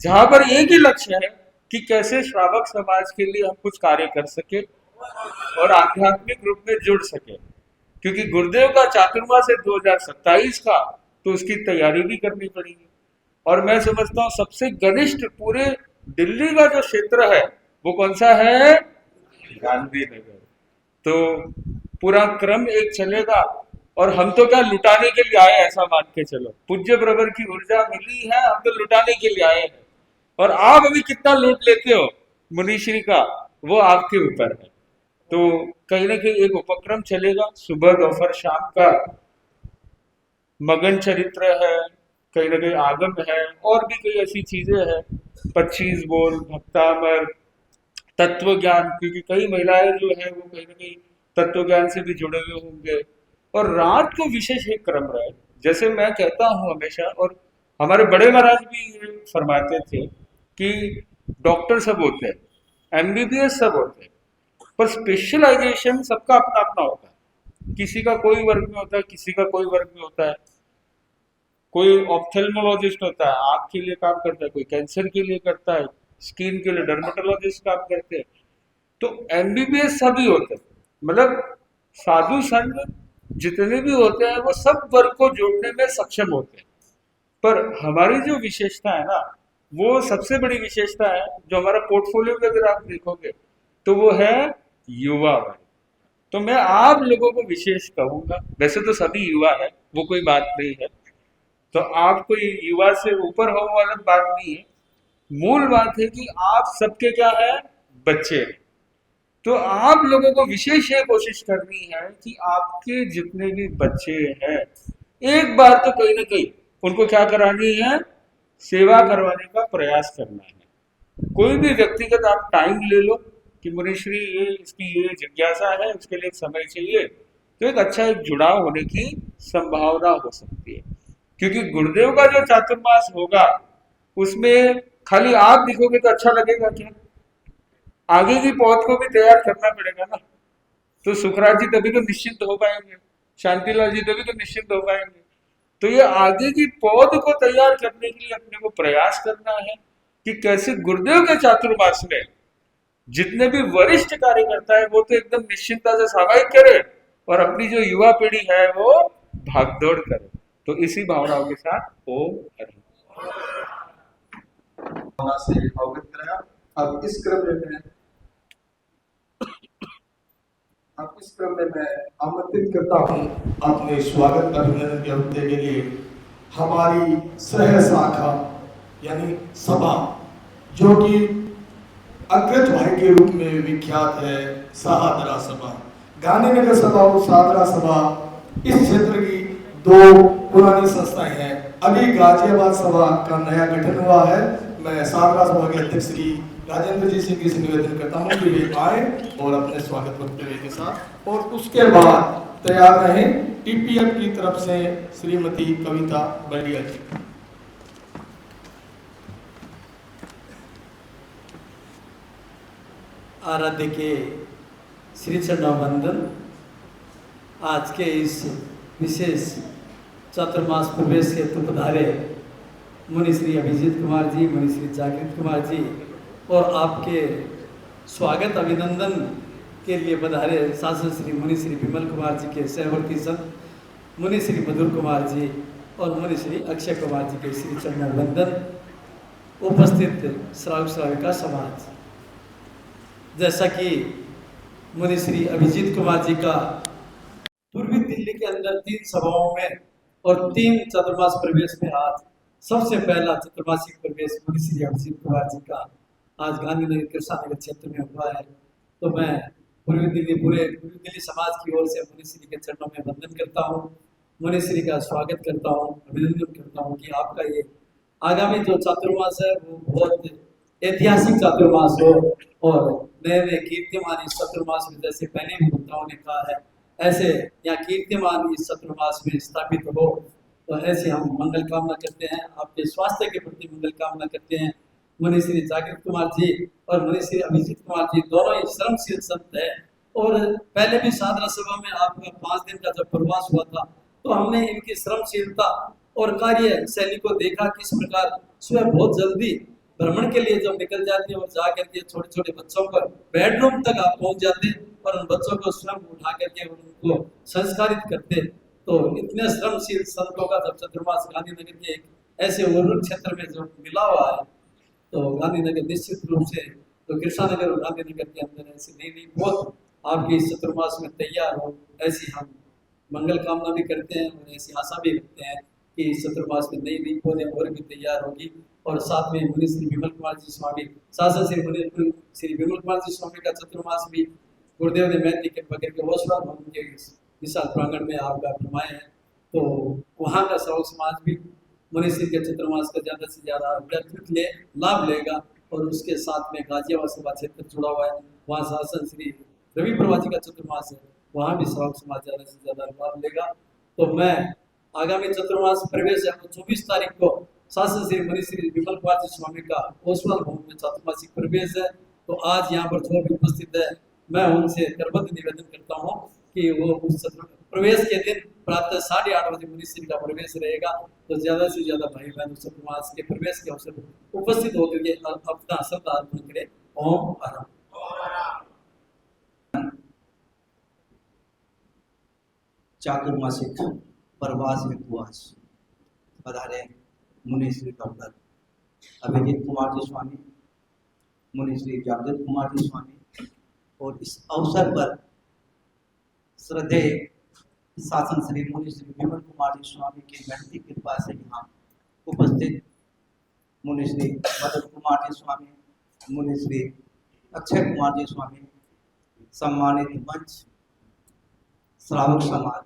जहां पर एक ही लक्ष्य है कि कैसे श्रावक समाज के लिए हम कुछ कार्य कर सके और आध्यात्मिक रूप में जुड़ सके, क्योंकि गुरुदेव का चातुर्मास है 2027 का, तो उसकी तैयारी भी करनी पड़ेगी। और मैं समझता हूँ सबसे घनिष्ठ पूरे दिल्ली का जो क्षेत्र है वो कौन सा है, गांधीनगर। तो पूरा क्रम एक चलेगा और हम तो क्या लुटाने के लिए आए, ऐसा मान के चलो। पूज्य प्रवर की ऊर्जा मिली है, हम तो लुटाने के लिए आए हैं। और आप अभी कितना लूट लेते हो मुनीश्री का, वो आपके ऊपर है। तो कहीं ना कहीं एक उपक्रम चलेगा, सुबह दोपहर शाम का मगन चरित्र है, कहीं ना कहीं आगम है, और भी कई ऐसी चीजें हैं, 25 बोल, भक्तामर, तत्व ज्ञान, क्योंकि कई महिलाएं जो है वो कहीं ना कहीं तत्व ज्ञान से भी जुड़े हुए होंगे। और रात को विशेष एक क्रम रहे, जैसे मैं कहता हूँ हमेशा, और हमारे बड़े महाराज भी ये फरमाते थे कि डॉक्टर सब होते हैं, एमबीबीएस सब होते हैं, पर स्पेशलाइजेशन सबका अपना अपना होता है। किसी का कोई वर्ग में होता है, किसी का कोई वर्ग में होता है। कोई ऑप्थेल्मोलॉजिस्ट होता है, आँख के लिए काम करता है, कोई कैंसर के लिए करता है, स्किन के लिए डर्मेटोलॉजिस्ट काम करते हैं। तो एमबीबीएस सभी होते हैं, मतलब साधु संत जितने भी होते हैं वो सब वर्ग को जोड़ने में सक्षम होते हैं। पर हमारी जो विशेषता है ना, वो सबसे बड़ी विशेषता है, जो हमारा पोर्टफोलियो में अगर आप देखोगे तो वो है युवा वर्ग। तो मैं आप लोगों को विशेष कहूंगा, वैसे तो सभी युवा है, वो कोई बात नहीं है, तो आप कोई युवा से ऊपर हो वाला बात नहीं है। मूल बात है कि आप सबके क्या है, बच्चे हैं। तो आप लोगों को विशेष ये कोशिश करनी है कि आपके जितने भी बच्चे हैं, एक बार तो कहीं ना कहीं उनको क्या करानी है, सेवा करवाने का प्रयास करना है। कोई भी व्यक्तिगत आप टाइम ले लो कि मुनीश्री ये इसकी ये जिज्ञासा है, उसके लिए समय चाहिए, तो एक अच्छा एक जुड़ाव होने की संभावना हो सकती है। क्योंकि गुरुदेव का जो चातुर्मास होगा उसमें खाली आप दिखोगे तो अच्छा लगेगा क्या, आगे की पौध को भी तैयार करना पड़ेगा ना। तो सुखराज जी तभी तो निश्चिंत हो पाएंगे, शांतिलाल जी तभी तो निश्चिंत हो पाएंगे। तो ये आगे की पौध को तैयार करने के लिए अपने को प्रयास करना है कि कैसे गुरुदेव के चातुर्मास में जितने भी वरिष्ठ कार्यकर्ता है वो तो एकदम निश्चिंता से सामायिक करे, और अपनी जो युवा पीढ़ी है वो भागदौड़ करे। तो इसी भावनाओं के साथ ओम हरि से अवगत कराया। अब इस क्रम में मैं आमंत्रित करता हूँ अपने स्वागत अभिनंदन के हफ्ते के लिए हमारी सह शाखा यानी सभा, जो कि अग्रज भाई के रूप में विख्यात है, सहादरा सभा, गांधीनगर सभा और सहादरा सभा, इस क्षेत्र की दो पुरानी संस्थाएं हैं। अभी गाजियाबाद सभा का नया गठन हुआ है। मैं सहादरा सभा के अध्यक्ष श्री राजेंद्र जी सिंह से निवेदन करता हूं कि वे आए और अपने स्वागत वक्तव्य के साथ, और उसके बाद तैयार रहें टीपीएफ की तरफ से श्रीमती कविता बलिया जी। आराध्य के श्री चरणों वंदन। आज के इस विशेष चातुर्मास प्रवेश हेतु पधारे मुनि श्री अभिजीत कुमार जी, मुनि श्री जागृत कुमार जी, और आपके स्वागत अभिनंदन के लिए पधारे शासन श्री मुनि श्री विमल कुमार जी के सहवर्ती संत मुनि श्री मधुर कुमार जी और मुनि श्री अक्षय कुमार जी के श्री चरणों वंदन। उपस्थित श्रावक श्राविका समाज, जैसा कि मुनि श्री अभिजीत कुमार जी का पूर्वी दिल्ली के अंदर 3 सभाओं में और 3 चातुर्मास प्रवेश में आज सबसे पहला चतुर्मासिक प्रवेश मुनि श्री अभिजीत कुमार जी का आज गांधीनगर कृष्णा नगर क्षेत्र में हुआ है। तो मैं पूरे दिल्ली समाज की ओर से मुनि श्री के चरणों में वंदन करता हूँ, मुनि श्री का स्वागत करता हूँ, अभिनंदन करता हूँ कि आपका ये आगामी जो चातुर्मास है वो बहुत ऐतिहासिक चातुर्मास हो और नए नए कीर्तिमान इस चातुर्मास में, जैसे पहले भी वक्ताओं ने कहा है, ऐसे यहाँ कीर्तिमान इस चातुर्मास में स्थापित हो। तो ऐसे हम मंगल कामना करते हैं, आपके स्वास्थ्य के प्रति मंगल कामना करते हैं। मुनि श्री जागृत कुमार जी और मुनि श्री अभिजीत कुमार जी दोनों ही श्रमशील संत है और पहले भी साधना सभा में आपका 5 दिन का जब प्रवास हुआ था तो हमने इनकी श्रमशीलता और कार्य शैली को देखा, किस प्रकार सुबह बहुत जल्दी भ्रमण के लिए जब निकल जाते हैं और जा करके छोटे छोटे बच्चों पर बेडरूम तक आप पहुंच जाते और उन बच्चों को स्वयं उठा करके उनको संस्कारित करते। तो इतने श्रमशील संतों का जब चतुर्मास गांधीनगर के एक ऐसे उर्वरक क्षेत्र में जो मिला हुआ है तो गांधीनगर निश्चित रूप से, तो कृष्णा नगर और गांधीनगर के अंदर ऐसी नई बहुत आपके इस चतुर्मास में तैयार हो, ऐसी हम मंगल कामना भी करते हैं और ऐसी आशा भी रखते हैं कि इस चतुर्मास में नई पौधे और भी तैयार होगी। और साथ में मुनि श्री विमल कुमार जी स्वामी, शासन श्री मुनि श्री विमल कुमार जी स्वामी का चतुर्मास भी गुरुदेव ने महती के पकड़ के हौसला भवन के विशाल प्रांगण में आपका फरमाए हैं। तो वहाँ का सर्व समाज भी मुनि श्री के चतुर्मास का ज़्यादा से ज़्यादा लाभ लेगा और उसके साथ में गाजियाबाद सभा क्षेत्र जुड़ा हुआ है, वहाँ शासन श्री रवि प्रभा जी का चतुर्मास है, वहाँ भी सर्व समाज ज़्यादा से ज़्यादा लाभ लेगा। तो मैं आगामी चतुर्मास प्रवेश है 24 तारीख को शासन श्री मुनि श्री विमल कुमार जी स्वामी का ओसवाल भवन में चतुर्मासिक प्रवेश है। तो आज यहाँ पर जो भी उपस्थित है मैं उनसे करबद्ध निवेदन करता हूँ कि वो उस प्रवेश के दिन प्रातः 8:30 बजे मुनि श्री का प्रवेश रहेगा। तो ज्यादा से ज्यादा भाई बहन उस चतुर्मास के प्रवेश के अवसर पर उपस्थित होकर के अपना श्रद्धा अर्पण करें। ओम आराम। चातुर्मासिक प्रवास हेतु आज पधारे मुनि श्री डॉक्टर अभिजीत कुमार जी स्वामी, मुनि श्री जागृत कुमार जी स्वामी और इस अवसर पर श्रद्धेय शासन श्री मुनि श्री विमल कुमार जी स्वामी की महती कृपा से यहाँ उपस्थित मुनि श्री मदन कुमार जी स्वामी, मुनि श्री अक्षय कुमार जी स्वामी, सम्मानित मंच, श्रावक समाज,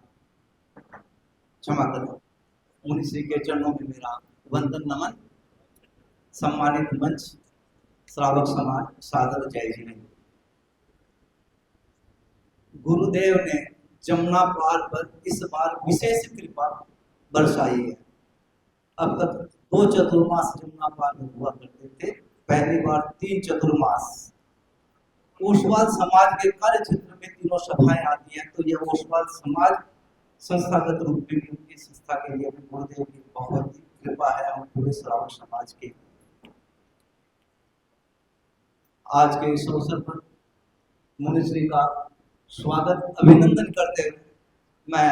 क्षमा करो, मुनि श्री के चरणों में मेरा वंदन नमन। सम्मानित मंच, श्रावक समाज, सादर जय जिनेन्द्र। गुरुदेव ने जमुना पार पर इस बार विशेष कृपा बरसाई है। अब तक 2 चतुर्मास जमुना पार में हुआ करते थे, पहली बार 3 चतुर्मास। ओसवाल समाज के कार्य क्षेत्र में 3 सभाएं आती हैं, तो यह ओसवाल समाज संस्थागत रूप में उनकी संस्था के लिए गुरुदेव की बहुत ही कृपा है और पूरे श्रावक समाज के। आज के इस अवसर पर मुनिश्री का स्वागत अभिनंदन करते हुए मैं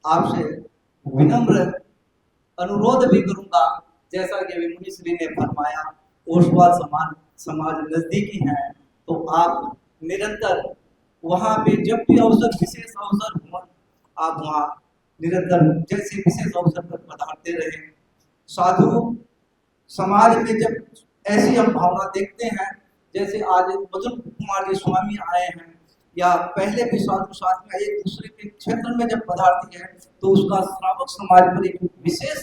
आपसे विनम्र अनुरोध भी करूंगा, जैसा कि अभी मुनिश्री ने फरमाया ओसवाल समाज नजदीकी है, तो आप निरंतर वहां पे जब भी अवसर, विशेष अवसर हो, आप वहाँ निरंतर जैसे विशेष अवसर पर पधारते रहे। साधु समाज में जब ऐसी हम भावना देखते हैं, जैसे आज मदन कुमार जी स्वामी आए हैं या पहले भी साधु साथ में एक दूसरे के क्षेत्र में जब पधारती है, तो उसका श्रावक समाज पर एक विशेष,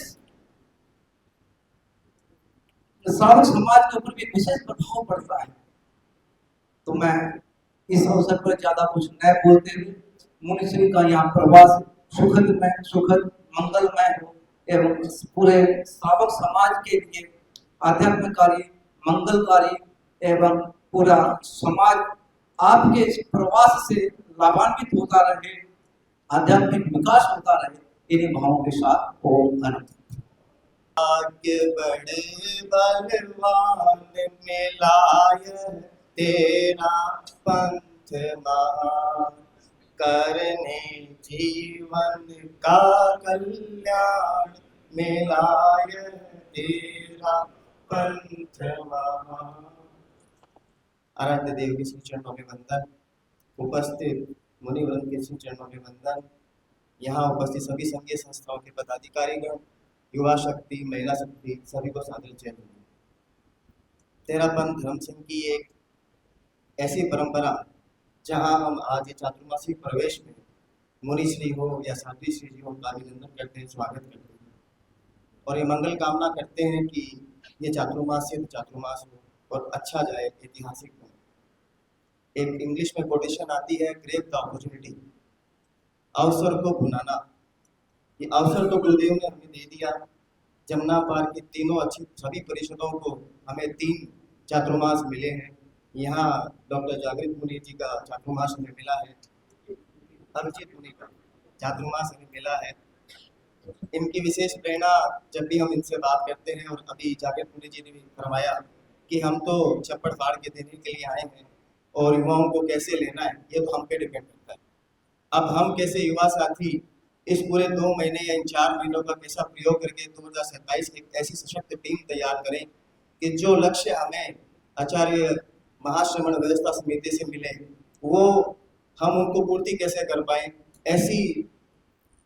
श्रावक समाज के ऊपर भी विशेष प्रभाव पड़ता है। तो मैं इस अवसर पर ज्यादा कुछ न बोलते हुए मुनिश्री का यहाँ प्रवास सुखद मंगलमय हो एवं पूरे श्रावक समाज के लिए आध्यात्मिकारी, मंगलकारी एवं पूरा समाज आपके इस प्रवास से लाभान्वित होता रहे, आध्यात्मिक विकास होता रहे, इन्हीं भावों के साथ ओम आनंद। भाग्य बड़े बलवान मिलाय तेरा पंथ महान, करने जीवन का कल्याण मिलाय तेरा पंथ महान। आराध्य देव के श्री चरणों में वंदन, उपस्थित मुनिवृंद के श्री चरणों में वंदन, यहाँ उपस्थित सभी संघीय संस्थाओं के पदाधिकारीगण, युवा शक्ति, महिला शक्ति, सभी को सादर जय हिंद। तेरापंथ धर्म संघ की एक ऐसी परंपरा जहां हम आज ये चातुर्मासिक प्रवेश में मुनि श्री हो या साध्वी श्री जी हो का अभिनंदन करते हैं, स्वागत करते हैं और ये मंगल कामना करते हैं कि ये चातुर्मास से चातुर्मास हो और अच्छा जाए, ऐतिहासिक बने। एक इंग्लिश में कोटेशन आती है, ग्रेप द अपॉर्चुनिटी, अवसर को भुनाना। ये अवसर तो गुरुदेव ने हमें दे दिया। जमुना पार की तीनों अच्छी सभी परिषदों को हमें 3 चातुर्मास मिले हैं। यहाँ डॉक्टर जागृत मुनि जी का चातुर्मास हमें मिला है, अभिजीत मुनि का चातुर्मास हमें मिला है। इनकी विशेष प्रेरणा जब भी हम इनसे बात करते हैं, और अभी जागृत मुनि जी ने भी फरमाया कि हम तो चप्पड़ फाड़ के देने के लिए आए हैं और युवाओं को कैसे लेना है ये तो हम पे डिपेंड करता है। अब हम कैसे युवा साथी इस पूरे 2 महीने या इन 4 महीनों का कैसा प्रयोग करके 2027 एक ऐसी सशक्त टीम तैयार करें कि जो लक्ष्य हमें आचार्य महाश्रमण व्यवस्था समिति से मिले वो हम उनको पूर्ति कैसे कर पाए। ऐसी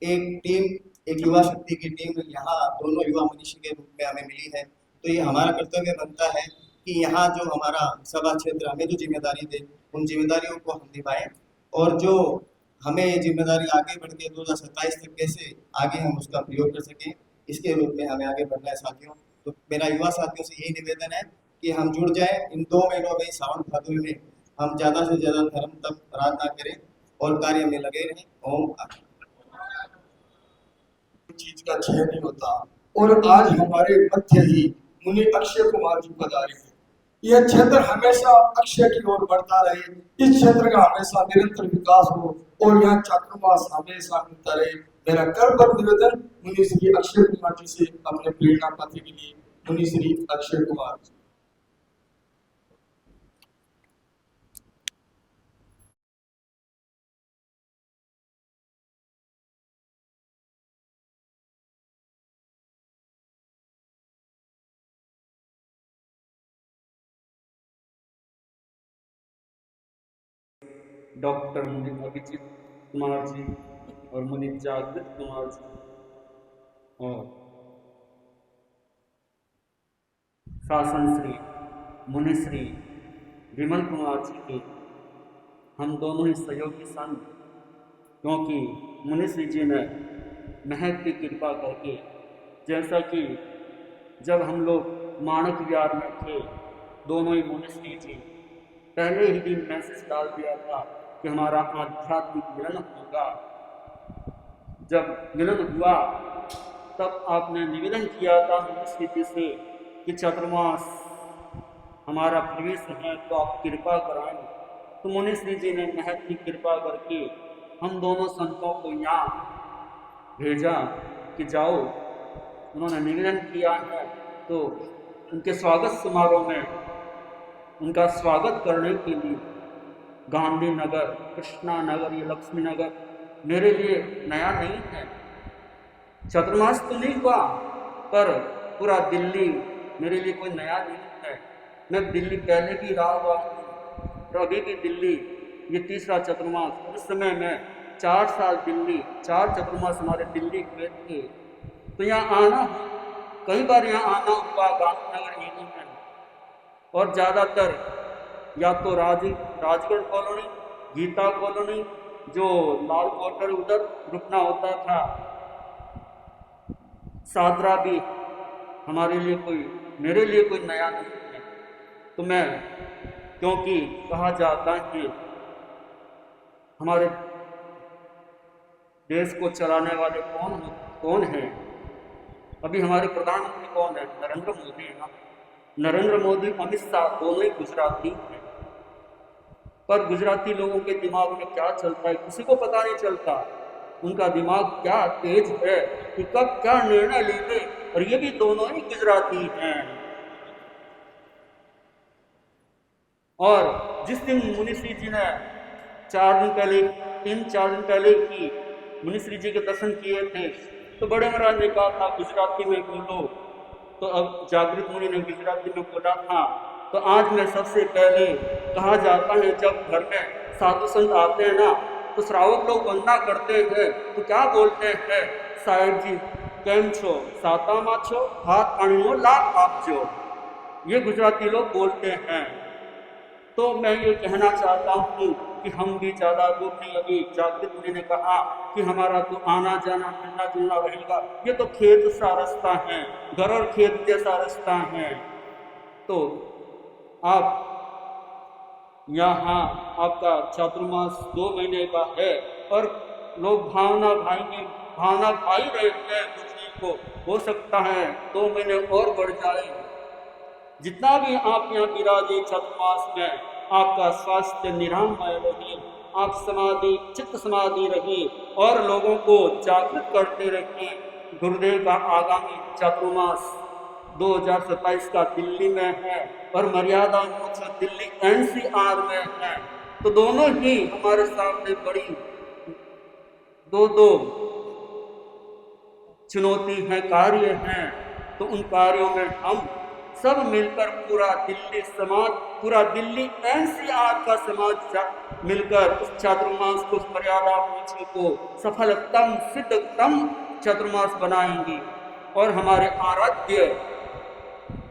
एक टीम, एक युवा शक्ति की टीम यहाँ दोनों युवा मनुष्य के रूप में हमें मिली है। तो ये हमारा कर्तव्य बनता है कि यहाँ जो हमारा सभा क्षेत्र हमें जो जिम्मेदारी दे उन जिम्मेदारियों को हम निभाएं, और जो हमें ये जिम्मेदारी आगे बढ़ के 2027 तक कैसे आगे हम उसका प्रयोग कर सकें, इसके रूप में हमें आगे बढ़ना है साथियों। तो मेरा युवा साथियों से यही निवेदन है कि हम जुड़ जाएं इन 2 महीनों में, सावन भादों में हम ज़्यादा से ज़्यादा धर्म तक आराधना करें और कार्य में लगे रहें। ओम चीज का क्षय नहीं होता। और आज हमारे मध्य ही मुनि अक्षय कुमार जी पधारे हैं। यह क्षेत्र हमेशा अक्षय की ओर बढ़ता रहे, इस क्षेत्र का हमेशा निरंतर विकास हो और यहाँ चातुर्मास हमेशा मिलता रहे। मेरा करबद्ध निवेदन मुनि श्री अक्षय कुमार जी से अपने प्रेरणा पाने के लिए। मुनि श्री अक्षय कुमार जी। डॉक्टर मुनि अभिजीत कुमार जी और मुनि जागृत कुमार जी और शासन श्री मुनि श्री विमल कुमार जी के हम दोनों ही सहयोगी सन, क्योंकि मुनि श्री जी ने महक की कृपा करके, जैसा कि जब हम लोग माणक विहार में थे, दोनों ही मुनि श्री जी पहले ही दिन मैसेज डाल दिया था कि हमारा आध्यात्मिक मिलन होगा। जब मिलन हुआ तब आपने निवेदन किया था मुनि जी से कि चातुर्मास हमारा प्रवेश है तो आप कृपा कराएं। तो मुनि श्री जी ने महत की कृपा करके हम दोनों संतों को यहाँ भेजा कि जाओ। उन्होंने निवेदन किया है तो उनके स्वागत समारोह में उनका स्वागत करने के लिए गांधीनगर, कृष्णा नगर, ये लक्ष्मी नगर मेरे लिए नया नहीं है। चातुर्मास तो नहीं हुआ पर पूरा दिल्ली मेरे लिए कोई नया नहीं है। मैं दिल्ली पहले भी रहा हुआ हूँ और अभी भी दिल्ली, ये 3रा चातुर्मास। उस समय मैं 4 साल दिल्ली, 4 चातुर्मास हमारे दिल्ली हुए थे। तो यहाँ आना, कई बार यहाँ आना हुआ गांधीनगर एरिया में, और ज़्यादातर या तो राजगढ़ कॉलोनी, गीता कॉलोनी, जो लाल क्वार्टर उधर रुकना होता था, सादरा भी हमारे लिए मेरे लिए कोई नया नहीं है। तो मैं, क्योंकि कहा जाता है कि हमारे देश को चलाने वाले कौन है, अभी हमारे प्रधानमंत्री कौन है? नरेंद्र मोदी है ना। नरेंद्र मोदी, अमित शाह दोनों ही गुजराती हैं, पर गुजराती लोगों के दिमाग में क्या चलता है किसी को पता नहीं चलता। उनका दिमाग क्या तेज है कि कब क्या निर्णय लेंगे, और ये भी दोनों ही गुजराती हैं। और जिस दिन मुनि श्री जी ने 3-4 दिन पहले ही मुनि श्री जी के दर्शन किए थे, तो बड़े महाराज ने कहा था गुजराती में बोलो, तो अब जागृत मुनि ने गुजराती में बोला था। तो आज मैं सबसे पहले, कहा जाता है जब घर में साधु संत आते हैं ना, तो श्रावक लोग वंदना करते हैं तो क्या बोलते हैं, साहेब जी કેમ છો, સાતામાં છો, હાથ અણીઓ લાખ આપજો, ये गुजराती लोग बोलते हैं। तो मैं ये कहना चाहता हूँ कि हम भी ज़्यादा दूर नहीं, अभी जागृत मुनि ने कहा कि हमारा तो आना जाना मिलना जुलना रहेगा, ये तो खेत सा रास्ता है, घर और खेत जैसा रास्ता है। तो आप यहाँ आपका चातुर्मास 2 महीने का है और लोग भावना भाई रहे हैं पृथ्वी को, हो सकता है 2 महीने और बढ़ जाए। जितना भी आप यहाँ विराजे चातुर्मास में, आपका स्वास्थ्य निरामय रहे, आप समाधि चित्त समाधि रहिए और लोगों को जागृत करते रहिए। गुरुदेव का आगामी चातुर्मास 2027 का दिल्ली में है और मर्यादा महोत्सव दिल्ली NCR में है। तो दोनों ही हमारे सामने बड़ी दो चुनौती है, कार्य हैं। तो उन कार्यों में हम सब मिलकर पूरा दिल्ली समाज, पूरा दिल्ली NCR का समाज मिलकर उस चातुर्मास को, मर्यादा महोत्सव को सफलतम सिद्धतम चातुर्मास बनाएंगे। और हमारे आराध्य,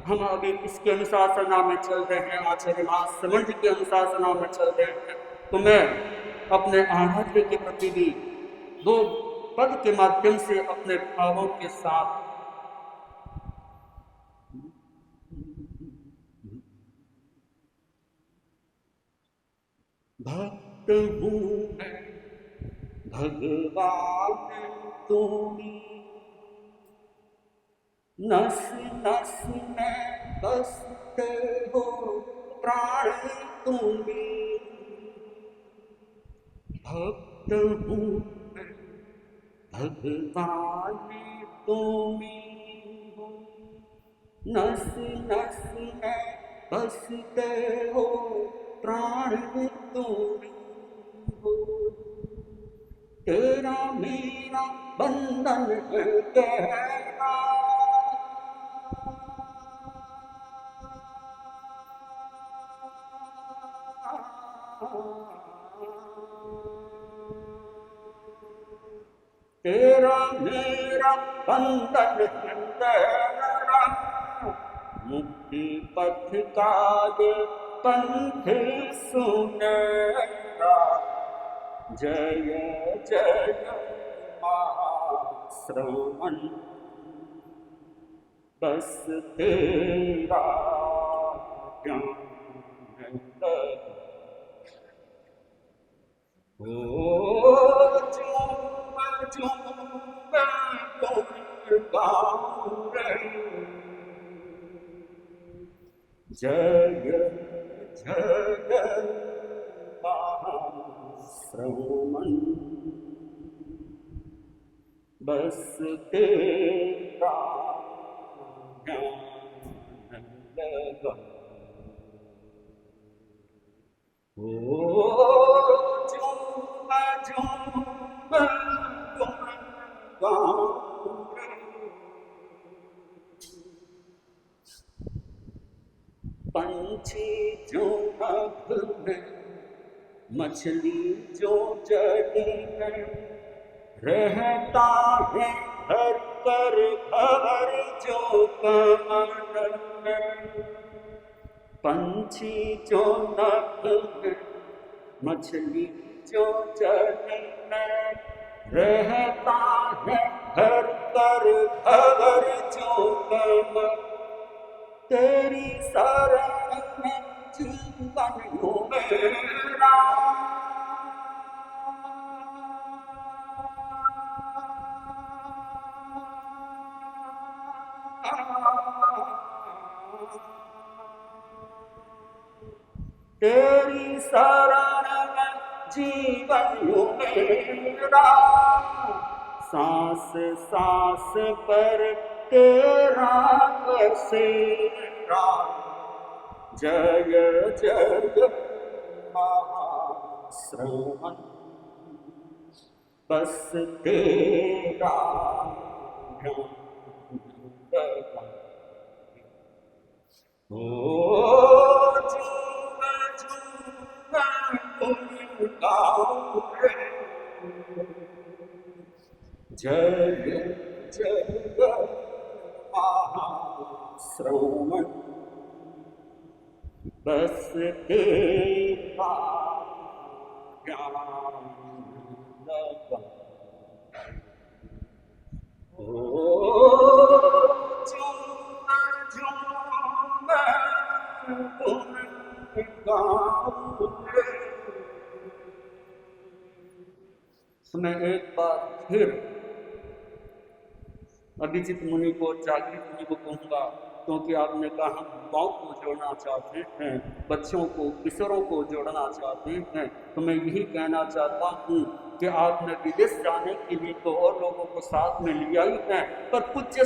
हम अभी किसके अनुशासना में चल रहे हैं, आचार्य महासमण जी के अनुशासना में चल रहे हैं। तो मैं अपने आराध्य के प्रति भी 2 पद के माध्यम से अपने भावों के साथ भक्त हूँ मैं भगवान तुम्ही, नस नस में बसते हो प्राण तुम्ही। भक्त हूँ मैं भगवान तुम्ही हो, नस नस में बसते हो प्राण तुम्ही हो। तेरा मेरा बंधन है गहरा, तेरा मेरा बंधन है गहरा, मुक्ति पथ का ये पंथ सुनहरा। जय जय महाश्रवण, बस तेरा ज्ञान लगा। ओ झूम गाऊं रे, जय जय महाश्रवण, बस तेरा ज्ञान लगा। ओ झूम गाऊं रे, पंछी जो नभ में, मछली जो जल में, रहता है हर कर खबर जो कमल में। पंछी जो नभ में, मछली जो जल में, रहता है हर कर खबर जो कमल। तेरी शरण में जीवन हो मेरा, तेरी शरण में जीवन हो मेरा। सांस सांस पर तेरा बसेरा, जय जय महाश्रवण, बस तेरा ध्यान लगा। ओ झूम गाऊं रे, जय जय श्रवण बस तेरा ज्ञान लगा। मैं एक बार फिर अभिजीत मुनि को, जागृत मुनि को कहूँगा, क्योंकि आपने कहा हम युवाओं को जोड़ना चाहते हैं, बच्चों को, किशोरों को जोड़ना चाहते हैं, तो मैं यही कहना चाहता हूँ कि आपने विदेश जाने के लिए तो और लोगों को साथ में लिया ही है, पर पूज्य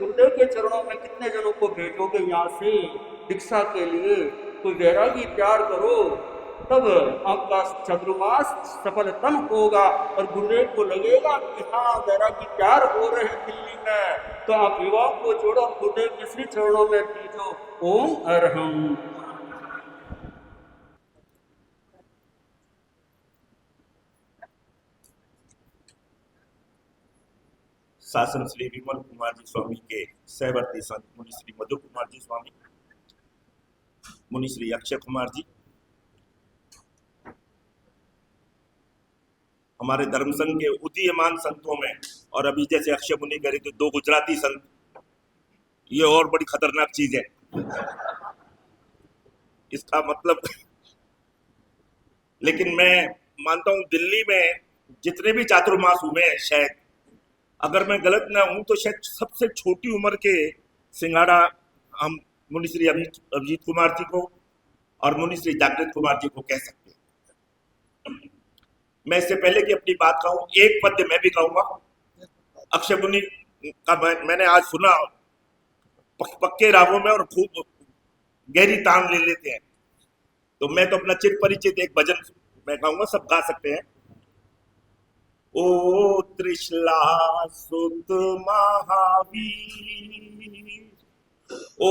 गुरुदेव के चरणों में कितने जनों को भेजोगे यहाँ से दीक्षा के लिए? कोई वैरागी प्यार करो, तब आपका चातुर्मास सफलतम होगा और गुरुदेव को लगेगा कि हाँ वैरागी प्यार हो रहे हैं दिल्ली में, तो आप युवाओं को जोड़ो, गुरुदेव के श्री चरणों में भेजो। ओम अरहम। शासन श्री विमल कुमार जी स्वामी के सहवर्ती संत मुनि श्री मधु कुमार जी स्वामी, मुनि श्री अक्षय कुमार जी, हमारे धर्म संघ के उदीयमान संतों में, और अभी जैसे अक्षय मुनि करे तो 2 गुजराती संत, ये और बड़ी खतरनाक चीज है। इसका मतलब लेकिन मैं मानता हूं दिल्ली में जितने भी चातुर्मास हुए हैं, शायद अगर मैं गलत ना हूं तो शायद सबसे छोटी उम्र के सिंगाड़ा हम मुनि श्री अभिजीत कुमार जी को और मुनि श्री जागृत कुमार जी को कह सकते हैं। मैं इससे पहले कि अपनी बात कहूं, एक पद्य मैं भी कहूंगा। अक्षय मुनि का मैंने आज सुना, पक्के रागों में और खूब गहरी तान ले लेते हैं, तो मैं तो अपना चिर परिचित एक भजन मैं कहूंगा, सब गा सकते हैं। ओ त्रिशला सुत महावीर, ओ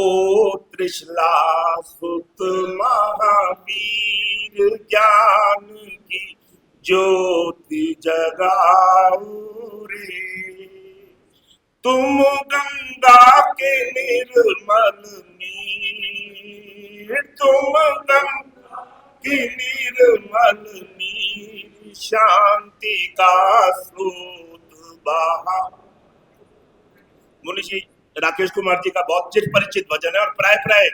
त्रिशला सुत महावीर, ज्ञान की ज्योति जगाओ रे, तुम गंगा के निर्मल नीर, तुम गंगा की निर्मल नीर, शांति का स्रोत बहा। मुनि जी राकेश कुमार जी का बहुत चिर परिचित भजन है, और प्राय प्राय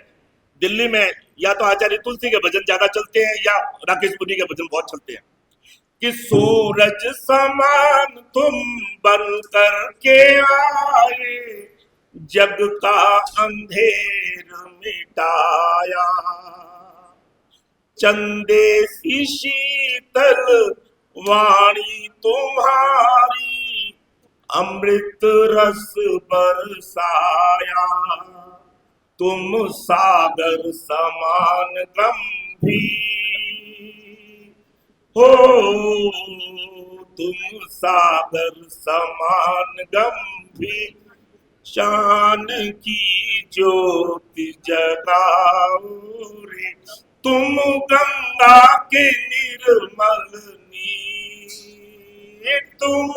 दिल्ली में या तो आचार्य तुलसी के भजन ज्यादा चलते हैं या राकेश मुनि के भजन बहुत चलते हैं कि सूरज समान तुम बन कर के आए, जग का अंधेर मिटाया, चंदे सी शीतल वाणी तुम्हारी, अमृत रस बरसाया, तुम सागर समान गंभीर हो, तुम सागर समान गंभीर, शान की ज्योति जगाओ रे, तुम गंगा के निर्मल नीर, तुम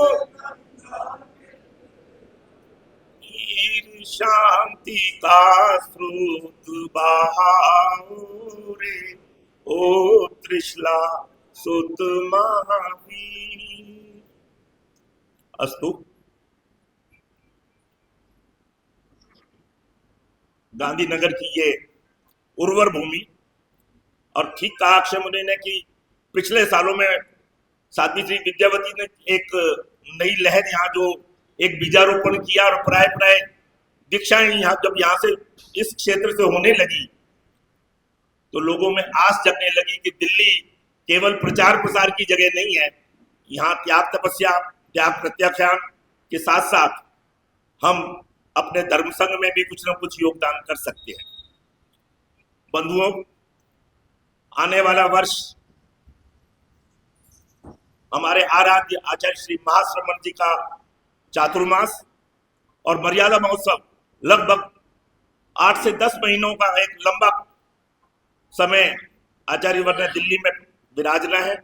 नीर, शांति का स्रोत बहाओ रे, ओ त्रिशला सुत महावीर। अस्तु। गांधीनगर की ये उर्वर भूमि, और ठीक कहा अक्षय मुनि ने कि पिछले सालों में साध्वी श्री विद्यावती ने एक नई लहर यहाँ जो एक बीजारोपण किया, और प्राय प्राय दीक्षाएं यहाँ जब यहाँ से इस क्षेत्र से होने लगी तो लोगों में आस जगने लगी कि दिल्ली केवल प्रचार प्रसार की जगह नहीं है, यहाँ त्याग तपस्या, त्याग प्रत्याख्यान के साथ साथ हम अपने धर्म संघ में भी कुछ न कुछ योगदान कर सकते हैं। बंधुओं, आने वाला वर्ष हमारे आराध्य आचार्य श्री महाश्रमण जी का चातुर्मास और मर्यादा महोत्सव लगभग 8 से 10 महीनों का एक लंबा समय आचार्य वर ने दिल्ली में विराजना है,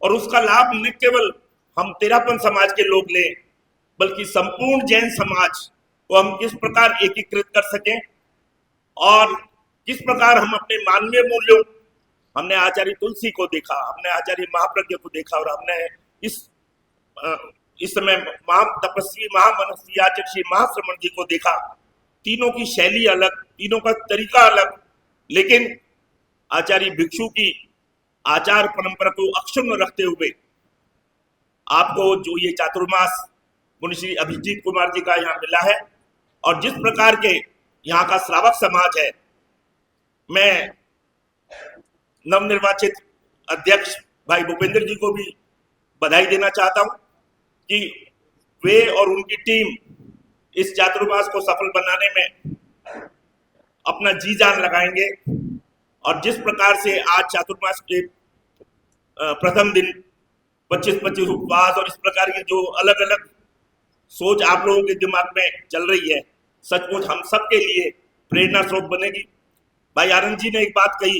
और उसका लाभ न केवल हम तेरापन समाज के लोग लें, बल्कि संपूर्ण जैन समाज को हम किस प्रकार एकीकृत कर सकें और किस प्रकार हम अपने मानवीय मूल्यों, हमने आचार्य तुलसी को देखा, हमने आचार्य महाप्रज्ञ को देखा और हमने इस समय तपस्वी महामनस्वी आचार्य श्री महाश्रमण जी को देखा। तीनों की शैली अलग, तीनों का तरीका अलग, लेकिन आचार्य भिक्षु की आचार परंपरा को अक्षुण्ण रखते हुए आपको जो ये चातुर्मास मुनि श्री अभिजीत कुमार जी का यहाँ मिला है और जिस प्रकार के यहाँ का श्रावक समाज है, मैं नवनिर्वाचित अध्यक्ष भाई भूपेंद्र जी को भी बधाई देना चाहता हूं कि वे और उनकी टीम इस चातुर्मास को सफल बनाने में अपना जी जान लगाएंगे। और जिस प्रकार से आज चातुर्मास के प्रथम दिन 25-25 उपवास और इस प्रकार की जो अलग अलग सोच आप लोगों के दिमाग में चल रही है, सचमुच हम सबके लिए प्रेरणा स्रोत बनेगी। भाई आनंद जी ने एक बात कही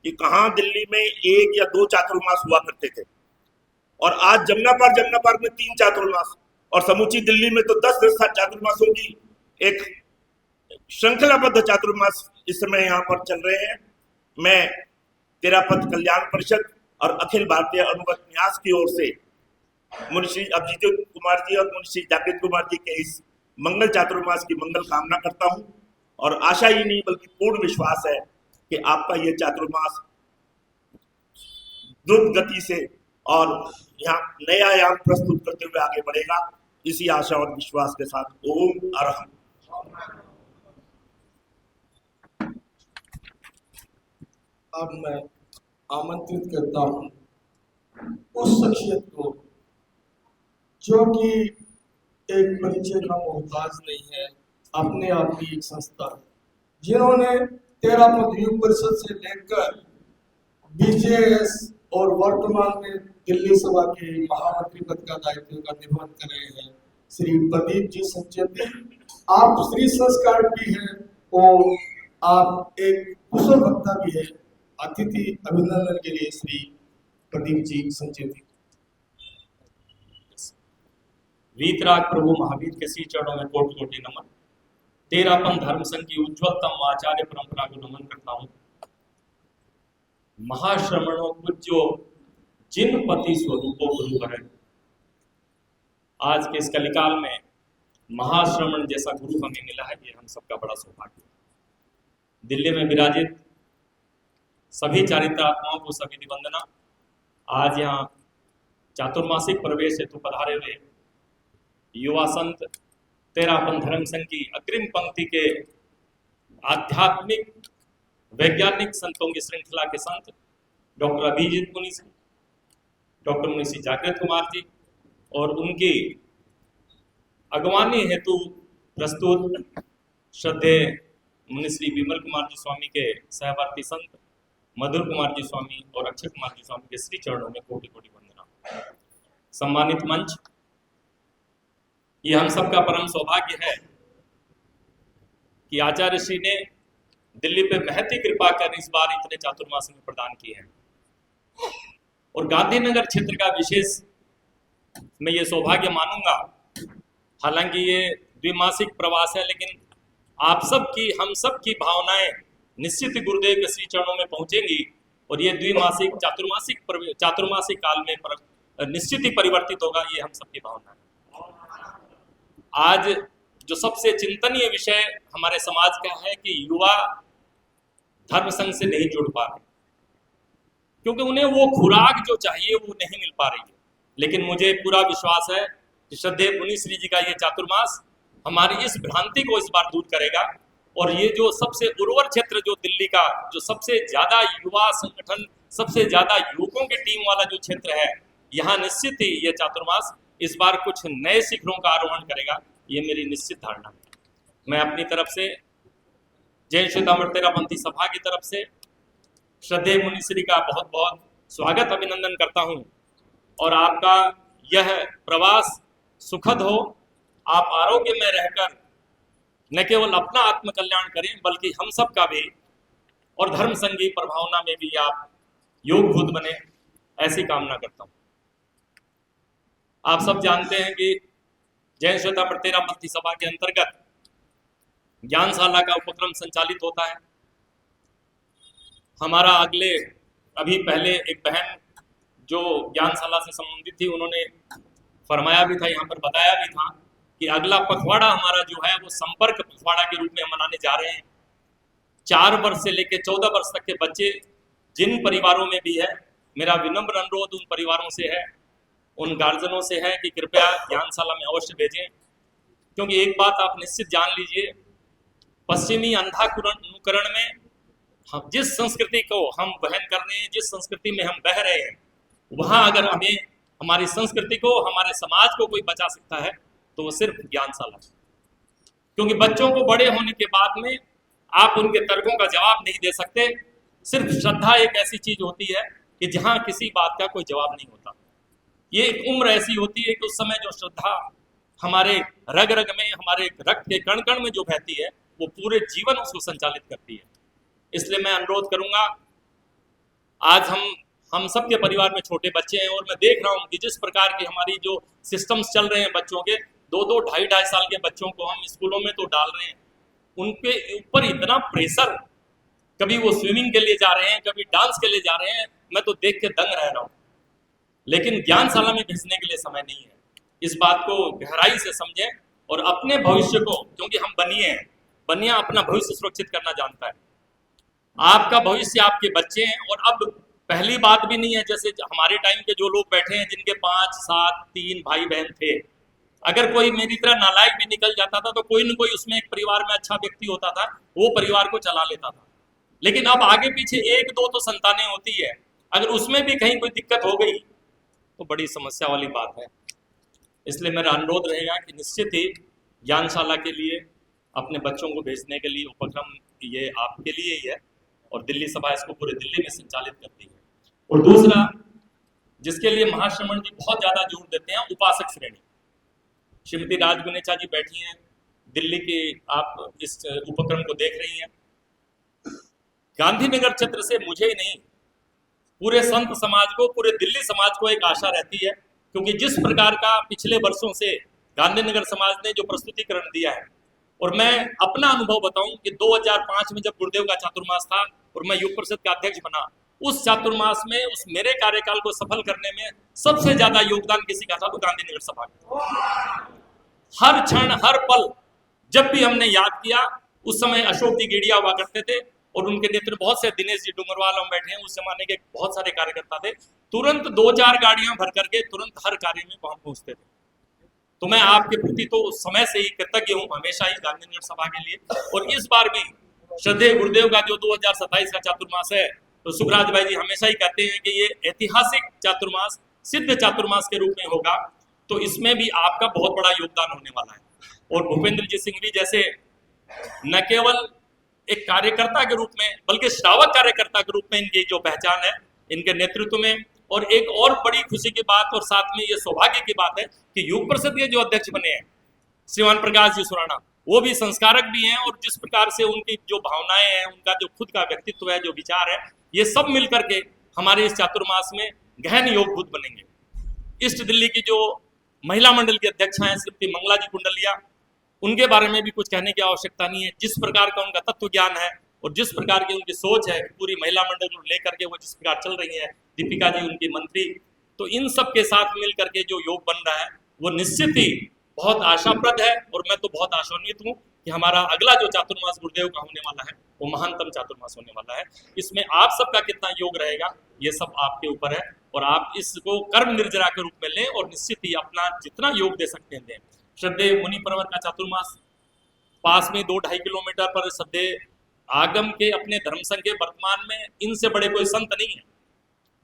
कि कहाँ दिल्ली में 1 या 2 चातुर्मास हुआ करते थे और आज जमुना पार में 3 चातुर्मास और समूची दिल्ली में तो 10 चातुर्मासों की एक श्रृंखलाबद्ध चातुर्मास इस समय यहाँ पर चल रहे हैं। मैं तेरापंथ कल्याण परिषद और अखिल भारतीय अनुगत न्यास की ओर से मुनि श्री अभिजीत कुमार जी और मुनि श्री जागृत कुमार जी के इस मंगल चातुर्मास की मंगल कामना करता हूँ और आशा ही नहीं बल्कि पूर्ण विश्वास है कि आपका ये चातुर्मास द्रुत गति से और यहाँ नया आयाम प्रस्तुत करते हुए आगे बढ़ेगा। इसी आशा और विश्वास के साथ ओम अरहम। अब मैं आमंत्रित करता हूँ उस शख्सियत को जो कि एक परिचय का मोहताज नहीं है, अपने आप की एक संस्था है, जिन्होंने तेरापंथ युग परिषद से लेकर बीजेएस और वर्तमान में दिल्ली सभा के महामंत्री पद का दायित्व का निर्वहन कर रहे हैं श्री प्रदीप जी संचेती। आप श्री संस्कार भी हैं और आप एक कुशल वक्ता भी है। अतिथि अभिनंदन के लिए श्री प्रदीप जी संचेती। वीतराग प्रभु महावीर के श्री चरणों में कोटि कोटि नमन। तेरापंथ धर्म संघ की उज्ज्वलतम आचार्य परंपरा को नमन करता हूँ। महाश्रमणों पूज्यो जिन पति स्वरूपों गुरु है। आज के इस कलिकाल में महाश्रमण जैसा गुरु हमें मिला है, ये हम सबका बड़ा सौभाग्य है। दिल्ली में विराजित सभी चारित्रात्माओं को सभी वंदना। आज यहाँ चातुर्मासिक प्रवेश हेतु पधारे हुए युवा संत तेरापंथ धर्म संघ की अग्रिम पंक्ति के आध्यात्मिक वैज्ञानिक संतों की श्रृंखला के संत डॉक्टर अभिजीत मुनि जी, डॉक्टर मुनि श्री जागृत कुमार जी और उनकी अगवानी हेतु प्रस्तुत श्रद्धेय मुनि श्री विमल कुमार जी स्वामी के सहवर्ती संत मधुर कुमार जी स्वामी और अक्षय कुमार जी स्वामी के श्री चरणों में कोटि कोटि वंदना। सम्मानित मंच, ये हम सबका परम सौभाग्य है कि आचार्य श्री ने दिल्ली पे महती कृपा कर इस बार इतने चातुर्मास में प्रदान किए हैं और गांधीनगर क्षेत्र का विशेष मैं ये सौभाग्य मानूंगा। हालांकि ये द्विमासिक प्रवास है, लेकिन आप सबकी हम सबकी भावनाएं निश्चित ही गुरुदेव के श्री चरणों में पहुंचेंगी और ये द्विमासिक चातुर्मासिक काल में निश्चित ही परिवर्तित होगा, ये हम सबकी भावना है। आज जो सबसे चिंतनीय विषय हमारे समाज का है कि युवा धर्म संघ से नहीं जुड़ पा रहे क्योंकि उन्हें वो खुराक जो चाहिए वो नहीं मिल पा रही है। लेकिन मुझे पूरा विश्वास है कि श्रद्धेय मुनि श्री जी का ये चातुर्मास हमारी इस भ्रांति को इस बार दूर करेगा और ये जो सबसे उर्वर क्षेत्र जो दिल्ली का जो सबसे ज्यादा युवा संगठन, सबसे ज्यादा युवकों की टीम वाला जो क्षेत्र है, यहाँ निश्चित ही ये चातुर्मास इस बार कुछ नए शिखरों का आरोहण करेगा, ये मेरी निश्चित धारणा है। मैं अपनी तरफ से जैन श्वेतांबर तेरापंथी सभा की तरफ से श्रद्धेय मुनि श्री का बहुत बहुत स्वागत अभिनंदन करता हूँ और आपका यह प्रवास सुखद हो। आप आरोग्य में रहकर न केवल अपना आत्म कल्याण करें बल्कि हम सब का भी और धर्म संघी प्रभावना में भी आप योगभूत बने, ऐसी कामना करता हूँ। आप सब जानते हैं कि जैन श्वेतांबर तेरापंथी सभा के अंतर्गत ज्ञानशाला का उपक्रम संचालित होता है। हमारा अभी पहले एक बहन जो ज्ञानशाला से संबंधित थी, उन्होंने फरमाया भी था, यहाँ पर बताया भी था कि अगला पखवाड़ा हमारा जो है वो संपर्क पखवाड़ा के रूप में हम मनाने जा रहे हैं। 4 वर्ष से लेकर 14 वर्ष तक के बच्चे जिन परिवारों में भी है, मेरा विनम्र अनुरोध उन परिवारों से है, उन गार्जियनों से है कि कृपया ज्ञानशाला में अवश्य भेजें। क्योंकि एक बात आप निश्चित जान लीजिए, पश्चिमी अंधानुकरण में हम जिस संस्कृति को हम वहन कर रहे हैं, जिस संस्कृति में हम बह रहे हैं, वहाँ अगर हमें हमारी संस्कृति को, हमारे समाज को कोई बचा सकता है तो वो सिर्फ ज्ञानशाला। क्योंकि बच्चों को बड़े होने के बाद में आप उनके तर्कों का जवाब नहीं दे सकते। सिर्फ श्रद्धा एक ऐसी चीज होती है कि जहाँ किसी बात का कोई जवाब नहीं होता। ये एक उम्र ऐसी होती है कि उस समय जो श्रद्धा हमारे रग रग में, हमारे रक्त के कण कण में जो बहती है, वो पूरे जीवन उसको संचालित करती है। इसलिए मैं अनुरोध करूंगा, आज हम सबके परिवार में छोटे बच्चे हैं और मैं देख रहा हूं कि जिस प्रकार की हमारी जो सिस्टम्स चल रहे हैं बच्चों के, 2-2, 2.5 साल के बच्चों को हम स्कूलों में तो डाल रहे हैं, उनके ऊपर इतना प्रेशर, कभी वो स्विमिंग के लिए जा रहे हैं, कभी डांस के लिए जा रहे हैं, मैं तो देख के दंग रह रहा हूँ। लेकिन ज्ञानशाला में भेजने के लिए समय नहीं है। इस बात को गहराई से समझें और अपने भविष्य को, क्योंकि हम बनिए हैं, बनिया अपना भविष्य सुरक्षित करना जानता है। आपका भविष्य आपके बच्चे हैं। और अब पहली बात भी नहीं है जैसे हमारे टाइम के जो लोग बैठे हैं जिनके 5, 7, 3 भाई बहन थे, अगर कोई मेरी तरह नालायक भी निकल जाता था तो कोई न कोई उसमें एक परिवार में अच्छा व्यक्ति होता था, वो परिवार को चला लेता था। लेकिन अब आगे पीछे 1-2 तो संतानें होती है, अगर उसमें भी कहीं कोई दिक्कत हो गई तो बड़ी समस्या वाली बात है। इसलिए मेरा अनुरोध रहेगा कि निश्चित ही ज्ञानशाला के लिए अपने बच्चों को भेजने के लिए उपक्रम ये आपके लिए ही है और दिल्ली सभा इसको पूरे दिल्ली में संचालित करती है। और दूसरा, जिसके लिए महाश्रमण जी बहुत ज्यादा जोर देते हैं, उपासक श्रेणी। श्रीमती राजगुनेचा जी बैठी हैं दिल्ली के, आप इस उपक्रम को देख रही हैं। गांधीनगर क्षेत्र से मुझे ही नहीं, पूरे संत समाज को, पूरे दिल्ली समाज को एक आशा रहती है, क्योंकि जिस प्रकार का पिछले वर्षों से गांधीनगर समाज ने जो प्रस्तुतिकरण दिया है, और मैं अपना अनुभव बताऊं कि 2005 में जब गुरुदेव का चातुर्मास था और मैं युग परिषद का अध्यक्ष बना, उस चातुर्मास में, उस मेरे कार्यकाल को सफल करने में सबसे ज्यादा योगदान किसी का था तो गांधीनगर सभा का। हर क्षण, हर पल जब भी हमने याद किया, उस समय अशोक जी गेड़िया हुआ करते थे और उनके नेतृत्व बहुत से, दिनेश जी डूंगरवाल हम बैठे हैं, उस जमाने के बहुत सारे कार्यकर्ता थे, तुरंत 2-4 गाड़ियां भर करके तुरंत हर कार्य में वहां पहुंचते थे। तो मैं आपके प्रति तो उस समय से ही कृतज्ञ हूँ, हमेशा ही गांधीनगर सभा के लिए। और इस बार भी श्रद्धेय गुरुदेव का जो 2027 का चातुर्मास है, तो सुखराज भाई जी हमेशा ही कहते हैं कि ये ऐतिहासिक चातुर्मास, सिद्ध चातुर्मास के रूप में होगा, तो इसमें भी आपका बहुत बड़ा योगदान होने वाला है। और भूपेंद्र जी सिंह भी जैसे न केवल एक कार्यकर्ता के रूप में, बल्कि श्रावक कार्यकर्ता के रूप में इनकी जो पहचान है, इनके नेतृत्व में। और एक और बड़ी खुशी की बात और साथ में ये सौभाग्य की बात है कि युग परिषद के जो अध्यक्ष बने हैं श्रीमान प्रकाश जी सुराणा, वो भी संस्कारक भी हैं, और जिस प्रकार से उनकी जो भावनाएं हैं, उनका जो खुद का व्यक्तित्व है, जो विचार है, ये सब मिलकर के हमारे इस चातुर्मास में गहन योगभूत बनेंगे। ईस्ट दिल्ली की जो महिला मंडल की अध्यक्ष हैं श्रीमती मंगला जी कुंडलिया, उनके बारे में भी कुछ कहने की आवश्यकता नहीं है। जिस प्रकार का उनका तत्व ज्ञान है और जिस प्रकार की उनकी सोच है, पूरी महिला मंडल को लेकर के वो जिस प्रकार चल रही है, दीपिका जी उनकी मंत्री, तो इन सब के साथ मिल करके जो योग बन रहा है वो निश्चित ही बहुत आशाप्रद है। और मैं तो बहुत आशान्वित हूँ कि हमारा अगला जो चातुर्मास गुरुदेव का होने वाला है वो महानतम चातुर्मास होने वाला है। इसमें आप सबका कितना योग रहेगा ये सब आपके ऊपर है, और आप इसको कर्म निर्जरा के रूप में लें और निश्चित ही अपना जितना योग दे सकते हैं दें। श्रद्धेय मुनि परवर का चातुर्मास पास में 2-2.5 किलोमीटर पर श्रद्धेय आगम के अपने धर्म संघ के वर्तमान में इनसे बड़े कोई संत नहीं है।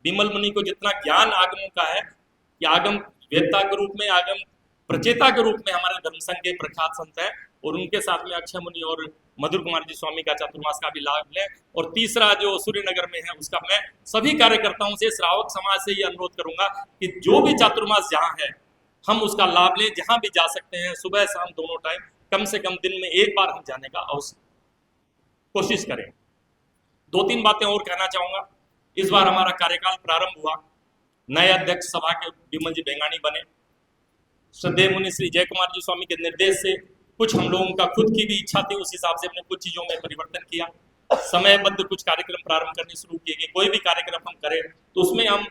विमल मुनि को जितना ज्ञान आगमों का है कि आगम वेदता के रूप में, आगम प्रचेता के रूप में हमारे धर्म संघ के प्रख्यात संत है, और उनके साथ में अक्षय मुनि और मधुर कुमार जी स्वामी का चातुर्मास का भी लाभ लें। और तीसरा जो सूर्यनगर में है उसका मैं सभी कार्यकर्ताओं से, श्रावक समाज से ये अनुरोध करूंगा कि जो भी चातुर्मास जहाँ है हम उसका लाभ लें, जहाँ भी जा सकते हैं, सुबह शाम दोनों टाइम, कम से कम दिन में एक बार हम जाने का अवश्य कोशिश करें। 2-3 बातें और कहना चाहूंगा। इस बार हमारा कार्यकाल प्रारंभ हुआ, नए अध्यक्ष सभा के विमल जी बेंगानी बने। श्रद्धेय मुनि श्री जय कुमार जी स्वामी के निर्देश से कुछ हम लोगों का खुद की भी इच्छा थी, उस हिसाब से हमने कुछ चीज़ों में परिवर्तन किया। समयबद्ध कुछ कार्यक्रम प्रारंभ करने शुरू किए कि कोई भी कार्यक्रम हम करें तो उसमें हम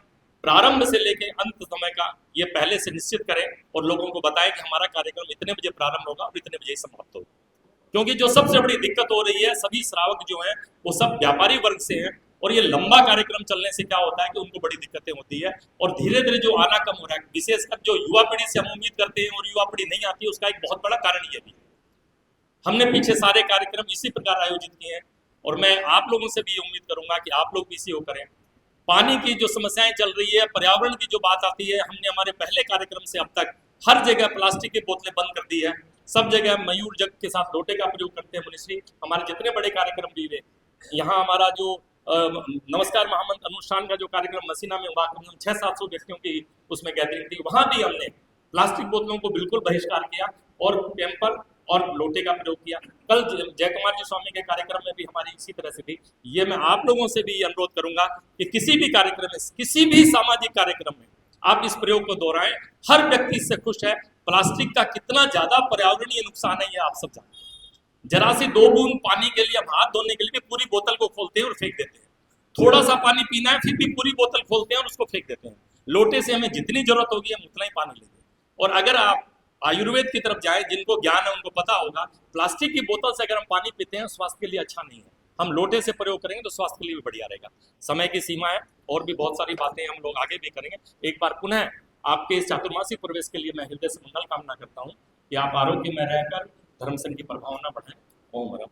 प्रारंभ से लेकर अंत समय का ये पहले से निश्चित करें और लोगों को बताएं कि हमारा कार्यक्रम इतने बजे प्रारंभ होगा और इतने बजे समाप्त होगा। क्योंकि जो सबसे बड़ी दिक्कत हो रही है, सभी श्रावक जो हैं वो सब व्यापारी वर्ग से हैं और ये लंबा कार्यक्रम चलने से क्या होता है कि उनको बड़ी दिक्कतें होती है और धीरे धीरे जो आना कम हो रहा है, विशेषकर जो युवा पीढ़ी से हम उम्मीद करते हैं और युवा पीढ़ी नहीं आती है, उसका एक बहुत बड़ा कारण ये भी है। हमने पीछे सारे कार्यक्रम इसी प्रकार आयोजित किए हैं और मैं आप लोगों से भी उम्मीद करूंगा कि आप लोग भी इसी हो करें। पानी की जो समस्याएं चल रही है, पर्यावरण की जो बात आती है, हमने हमारे पहले कार्यक्रम से अब तक हर जगह प्लास्टिक की बोतलें बंद कर दी है। सब जगह मयूर जग के साथ लोटे का प्रयोग करते हैं मुनिश्री। हमारे जितने बड़े कार्यक्रम भी हुए, यहाँ हमारा जो नमस्कार महामंत्र अनुष्ठान का जो कार्यक्रम मसीना में हुआ, 600-700 व्यक्तियों की उसमें गैदरिंग थी, वहाँ भी हमने प्लास्टिक बोतलों को बिल्कुल बहिष्कार किया और पेपर और लोटे का प्रयोग किया। कल जय कुमार जी स्वामी के कार्यक्रम में भी हमारी इसी तरह से थी। ये मैं आप लोगों से भी अनुरोध करूंगा कि किसी भी कार्यक्रम में, किसी भी सामाजिक कार्यक्रम में आप इस प्रयोग को दोहराएं। हर व्यक्ति इससे खुश है। प्लास्टिक का कितना ज्यादा पर्यावरणीय नुकसान है ये आप सब जानते हैं। जरा सी 2 बूंद पानी के लिए, हम हाथ धोने के लिए भी पूरी बोतल को खोलते हैं और फेंक देते हैं। थोड़ा सा पानी पीना है फिर भी पूरी बोतल खोलते हैं और उसको फेंक देते हैं। लोटे से हमें जितनी जरूरत होगी हम उतना ही पानी लेंगे। और अगर आप आयुर्वेद की तरफ जाएं, जिनको ज्ञान है उनको पता होगा, प्लास्टिक की बोतल से अगर हम पानी पीते हैं स्वास्थ्य के लिए अच्छा नहीं है। हम लोटे से प्रयोग करेंगे तो स्वास्थ्य के लिए भी बढ़िया रहेगा। समय की सीमा है और भी बहुत सारी बातें हम लोग आगे भी करेंगे। एक बार पुनः आपके इस चातुर्मासी प्रवेश के लिए मैं हृदय से मंगल कामना करता हूँ कि आप आरोग्य में रहकर धर्म संघ की प्रभावना बढ़ाएं। ओम रम।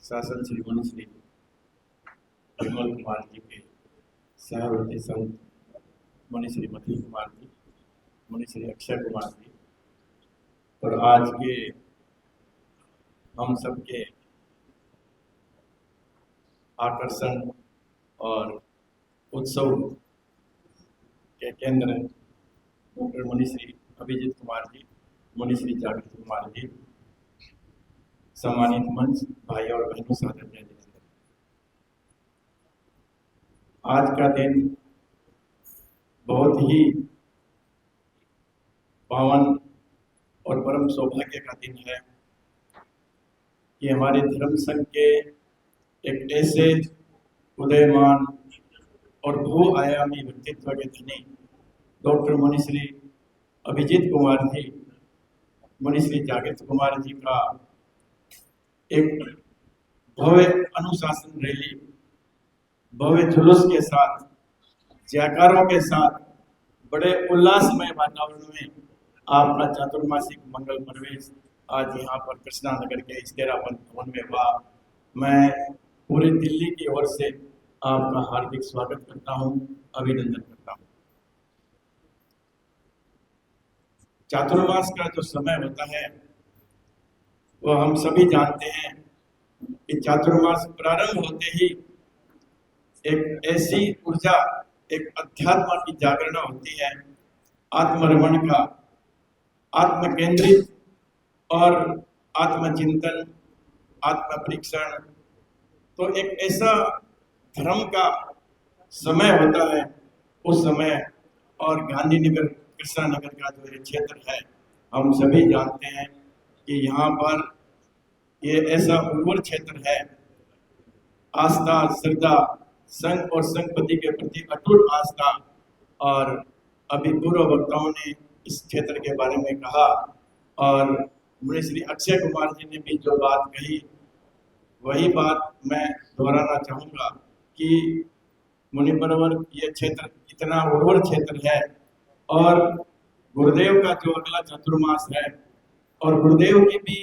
शासन श्री मुनिश्री विमल कुमार जी के सहवर्ती संत मुनिश्री मधु कुमार जी, मुनिश्री अक्षय कुमार जी और आज के हम सबके आकर्षण और उत्सव के केंद्र डॉक्टर मुनिश्री अभिजीत कुमार जी, मुनिश्री जागृत कुमार जी, सम्मानित मंच भाई और बहनों, सादर जय जिनेंद्र। आज का दिन बहुत ही पावन और परम सौभाग्य का दिन है कि हमारे धर्म संघ के एक ऐसे उदयमान और बहुआयामी व्यक्तित्व के धनी डॉक्टर मुनिश्री अभिजीत कुमार जी, मुनिश्री जागृत कुमार जी का एक भव्य अनुशासन रैली, भव्य जुलूस के साथ, जयकारों के साथ, बड़े उल्लासमय वातावरण में आपका चातुर्मासिक मंगल प्रवेश आज यहाँ पर कृष्णा नगर के इस्तेरापन भवन में हुआ। मैं पूरी दिल्ली की ओर से आपका हार्दिक स्वागत करता हूँ, अभिनंदन करता हूँ। चातुर्मास का जो समय होता है वो हम सभी जानते हैं कि चातुर्मास प्रारंभ होते ही एक ऐसी ऊर्जा, एक अध्यात्म की जागरण होती है, आत्मरमण का, आत्म केंद्रित और आत्मचिंतन, आत्म परीक्षण। तो एक ऐसा धर्म का समय होता है उस समय। और गांधीनगर, कृष्णा नगर का जो ये क्षेत्र है, हम सभी जानते हैं कि यहाँ पर ये ऐसा उर्वर क्षेत्र है। आस्था, श्रद्धा, संघ और संघपति के प्रति अटूट आस्था। और अभी पूर्व वक्ताओं ने इस क्षेत्र के बारे में कहा और मुनिश्री अक्षय कुमार जी ने भी जो बात कही वही बात मैं दोहराना चाहूँगा कि मुनिपरवर ये क्षेत्र इतना उर्वर क्षेत्र है और गुरुदेव का जो अगला चतुर्मास है और गुरुदेव की भी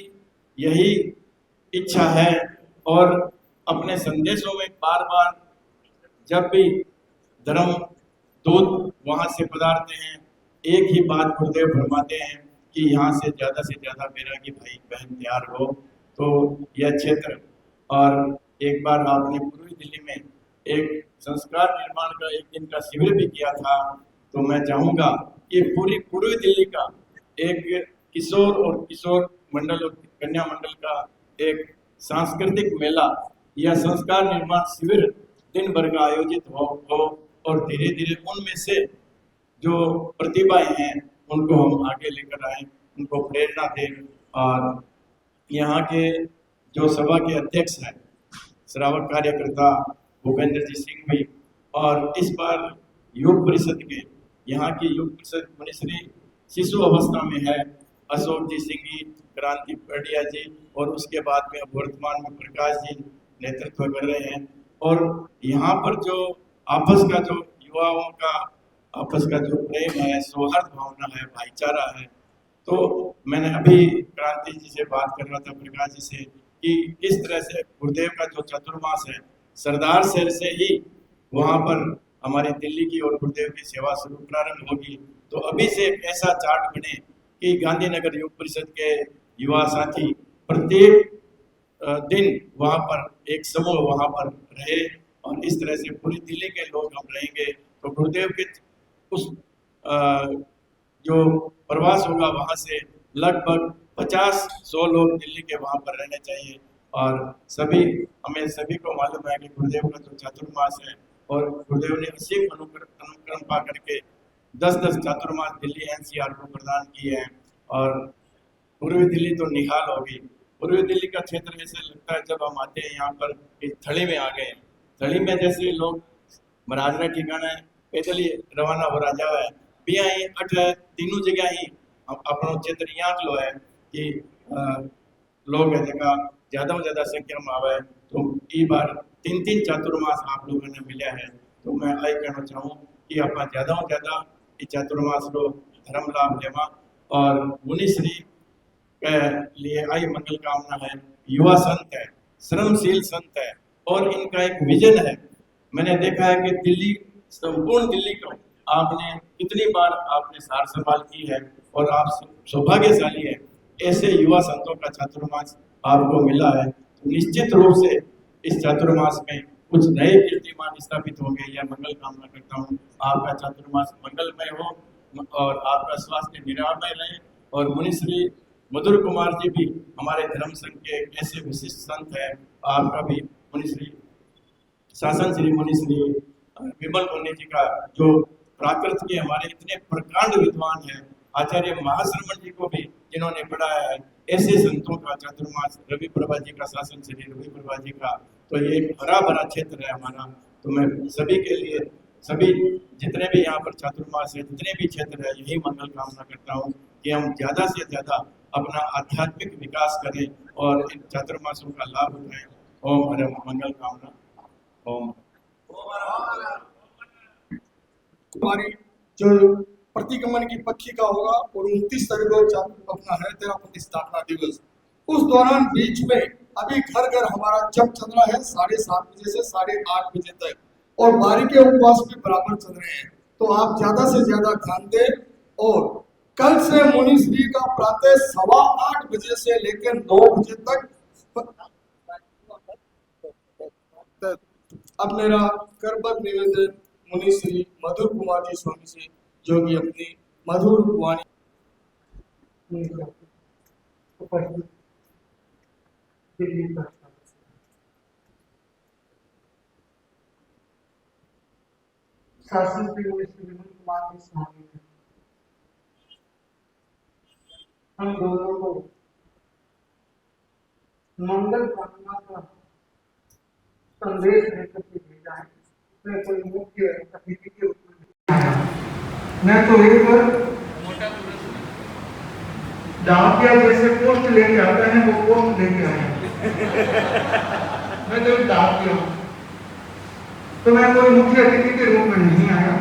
यही इच्छा है और अपने संदेशों में बार बार जब भी धर्म दूत वहाँ से पधारते हैं एक ही बात गुरुदेव फरमाते हैं कि यहाँ से ज़्यादा बैरागी भाई बहन तैयार हो। तो यह क्षेत्र, और एक बार आपने पूर्वी दिल्ली में एक संस्कार निर्माण का एक दिन का शिविर भी किया था, तो मैं चाहूँगा कि पूरी पूर्वी दिल्ली का एक किशोर और किशोर मंडल और कन्या मंडल का एक सांस्कृतिक मेला या संस्कार निर्माण शिविर दिन भर का आयोजित हो और धीरे धीरे उनमें से जो प्रतिभाएं हैं उनको हम आगे लेकर आए, उनको प्रेरणा दें। और यहाँ के जो सभा के अध्यक्ष हैं श्रावक कार्यकर्ता भूपेंद्र जी सिंह भी, और इस बार युग परिषद के यहाँ की युग परिषद मुनिश्री शिशु अवस्था में है अशोक जी सिंह, क्रांति पडिया जी, और उसके बाद में अब वर्तमान में प्रकाश जी नेतृत्व कर रहे हैं। और यहाँ पर जो आपस का जो युवाओं का आपस का जो प्रेम है, सौहार्द भावना है, भाईचारा है, तो मैंने अभी क्रांति जी से बात कर रहा था, प्रकाश जी से, कि किस तरह से गुरुदेव का जो चातुर्मास है सरदार शहर से ही वहाँ पर हमारी दिल्ली की और गुरुदेव की सेवा शुरू प्रारंभ होगी। तो अभी से एक ऐसा चार्ट बने कि गांधीनगर युग परिषद के युवा साथी प्रत्येक दिन वहाँ पर एक समूह वहाँ पर रहे, और इस तरह से पूरी दिल्ली के लोग हम रहेंगे। तो गुरुदेव के उस जो प्रवास होगा वहाँ से लगभग 50-100 लोग दिल्ली के वहाँ पर रहने चाहिए। और हमें सभी को मालूम है कि गुरुदेव का जो चातुर्मास है, और गुरुदेव ने असीम अनुक्रम पा करके 10-10 चातुर्मास दिल्ली एनसीआर को प्रदान किए हैं। और पूर्वी दिल्ली तो निहाल होगी। पूर्वी दिल्ली का क्षेत्र ऐसे लगता है जब हम आते हैं यहाँ पर कि थली में आ गए। थली में जैसे लोग महाराज ने ठिकाना पैदल ही रवाना हो राजा है भी आई अठ तीनों जगह ही अपनो क्षेत्र यहाँ लो है कि लोग है जगह ज़्यादा से ज़्यादा संख्या में आवे। तो ई बार 3-3 चातुर्मास आप लोगों ने मिला है। तो मैं यही कहना चाहूँ कि आप ज़्यादा से ज़्यादा इस चातुर्मास रो धर्म लाभ लेवा। और मुनिश्री के लिए आई मंगल कामना है। युवा संत है, श्रमशील संत है, और इनका एक विजन है। मैंने देखा है कि दिल्ली, संपूर्ण दिल्ली को आपने कितनी बार आपने सार संभाल की है, और आप सौभाग्यशाली है ऐसे युवा संतों का चातुर्मास आपको मिला है। तो निश्चित रूप से इस चातुर्मास में कुछ नए कीर्तिमान स्थापित होंगे, यह मंगल कामना करता हूँ। आपका चातुर्मास मंगलमय हो और आपका स्वास्थ्य निरामय रहे। और मुनिश्री मधुर कुमार जी भी हमारे धर्म संघ के ऐसे विशिष्ट संत है। आपका भी मुनिश्री शासन श्री मुनिश्री विमल मुनि जी का जो प्राकृत के हमारे इतने प्रकांड विद्वान है, आचार्य महाश्रमण जी को भी जिन्होंने पढ़ाया है, ऐसे संतों का चातुर्मास, रवि प्रभा जी का शासन श्री रवि प्रभा जी का, तो ये एक हरा भरा क्षेत्र है हमारा। तो मैं सभी के लिए, सभी जितने भी यहाँ पर चातुर्मास है, जितने भी क्षेत्र है, यही मंगल कामना करता हूँ कि हम ज़्यादा से ज़्यादा अपना आध्यात्मिक विकास करें और इन चातुर्मासों का लाभ उठाएं। ओम हरे मंगल कामना। ओम। हमारी जो प्रतिगमन की पत्रिका होगा और 29 तारीख को अपना है तेरा प्रतिष्ठापना दिवस। उस दौरान बीच में अभी घर घर हमारा जप चल रहा है 7:30 बजे से 8:30 बजे तक, और बारी के उपवास भी बराबर चल रहे हैं। तो आप ज्यादा से ज्यादा ध्यान दें। और कल से मुनिश्री का प्रातः 8:15 बजे से लेकर 9 बजे तक अब मेरा करबद्ध निवेदन मुनिश्री मधुर कुमार जी स्वामी से, जो भी अपनी मधुर वाणी शासन श्री विमल कुमार जी स्वामी हम दोनों को मंगल कामना का संदेश लेकर के भेजा है। मैं कोई मुख्य अतिथि के रूप में आया, मैं तो एक बार डाकिया जैसे पोस्ट लेके आता है वो पोस्ट लेके आया। मैं तो डाकिया हूँ, तो मैं कोई मुख्य अतिथि के रूप में नहीं आया।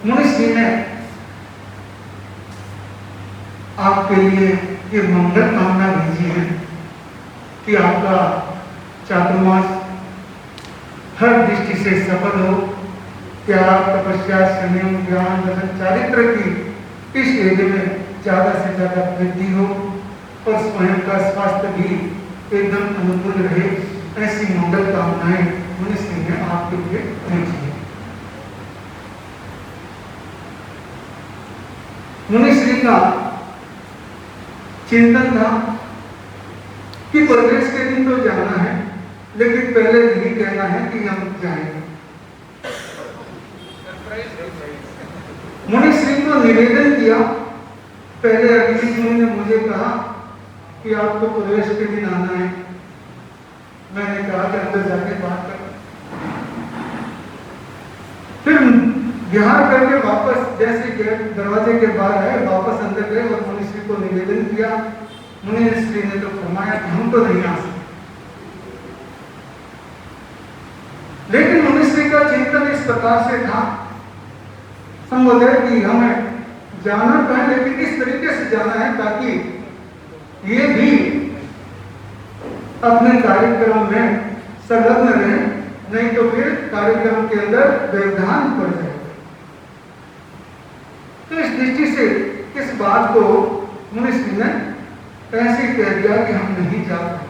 मुनिश्री ने आपके लिए ये मंगल कामना भेजी है कि आपका चातुर्मास हर दृष्टि से सफल हो, त्याग, तपस्या, संयम, ज्ञान, दर्शन, चारित्र की इस एज में ज्यादा से ज्यादा वृद्धि हो, और स्वयं का स्वास्थ्य भी एकदम अनुकूल रहे। ऐसी मंगल कामनाएं मुनिश्री ने आपके लिए भेजी है। मुनिश्री का चिंतन था कि प्रवेश के दिन तो जाना है, लेकिन पहले यही कहना है कि हम जाएंगे। मुनिश्री को निवेदन किया। पहले अभिजीत मुनि ने मुझे कहा कि आपको प्रवेश के दिन आना है। मैंने कहा कि अंदर जाके बात कर। फिर विहार करके वापस जैसे गेट दरवाजे के बाहर आए, वापस अंदर गए और मुनिश्री को निवेदन किया। मुनिश्री ने तो फरमाया कि हम तो नहीं आ सकते, लेकिन मुनिश्री का चिंतन इस प्रकार से था, संभव है कि हमें जाना तो है, लेकिन इस तरीके से जाना है ताकि ये भी अपने कार्यक्रम में संलग्न रहे, नहीं तो फिर कार्यक्रम के अंदर व्यवधान पड़ जाएगा। तो इस दृष्टि से इस बात को मुनिश्री ने ऐसे ही कह दिया कि हम नहीं जा पाए।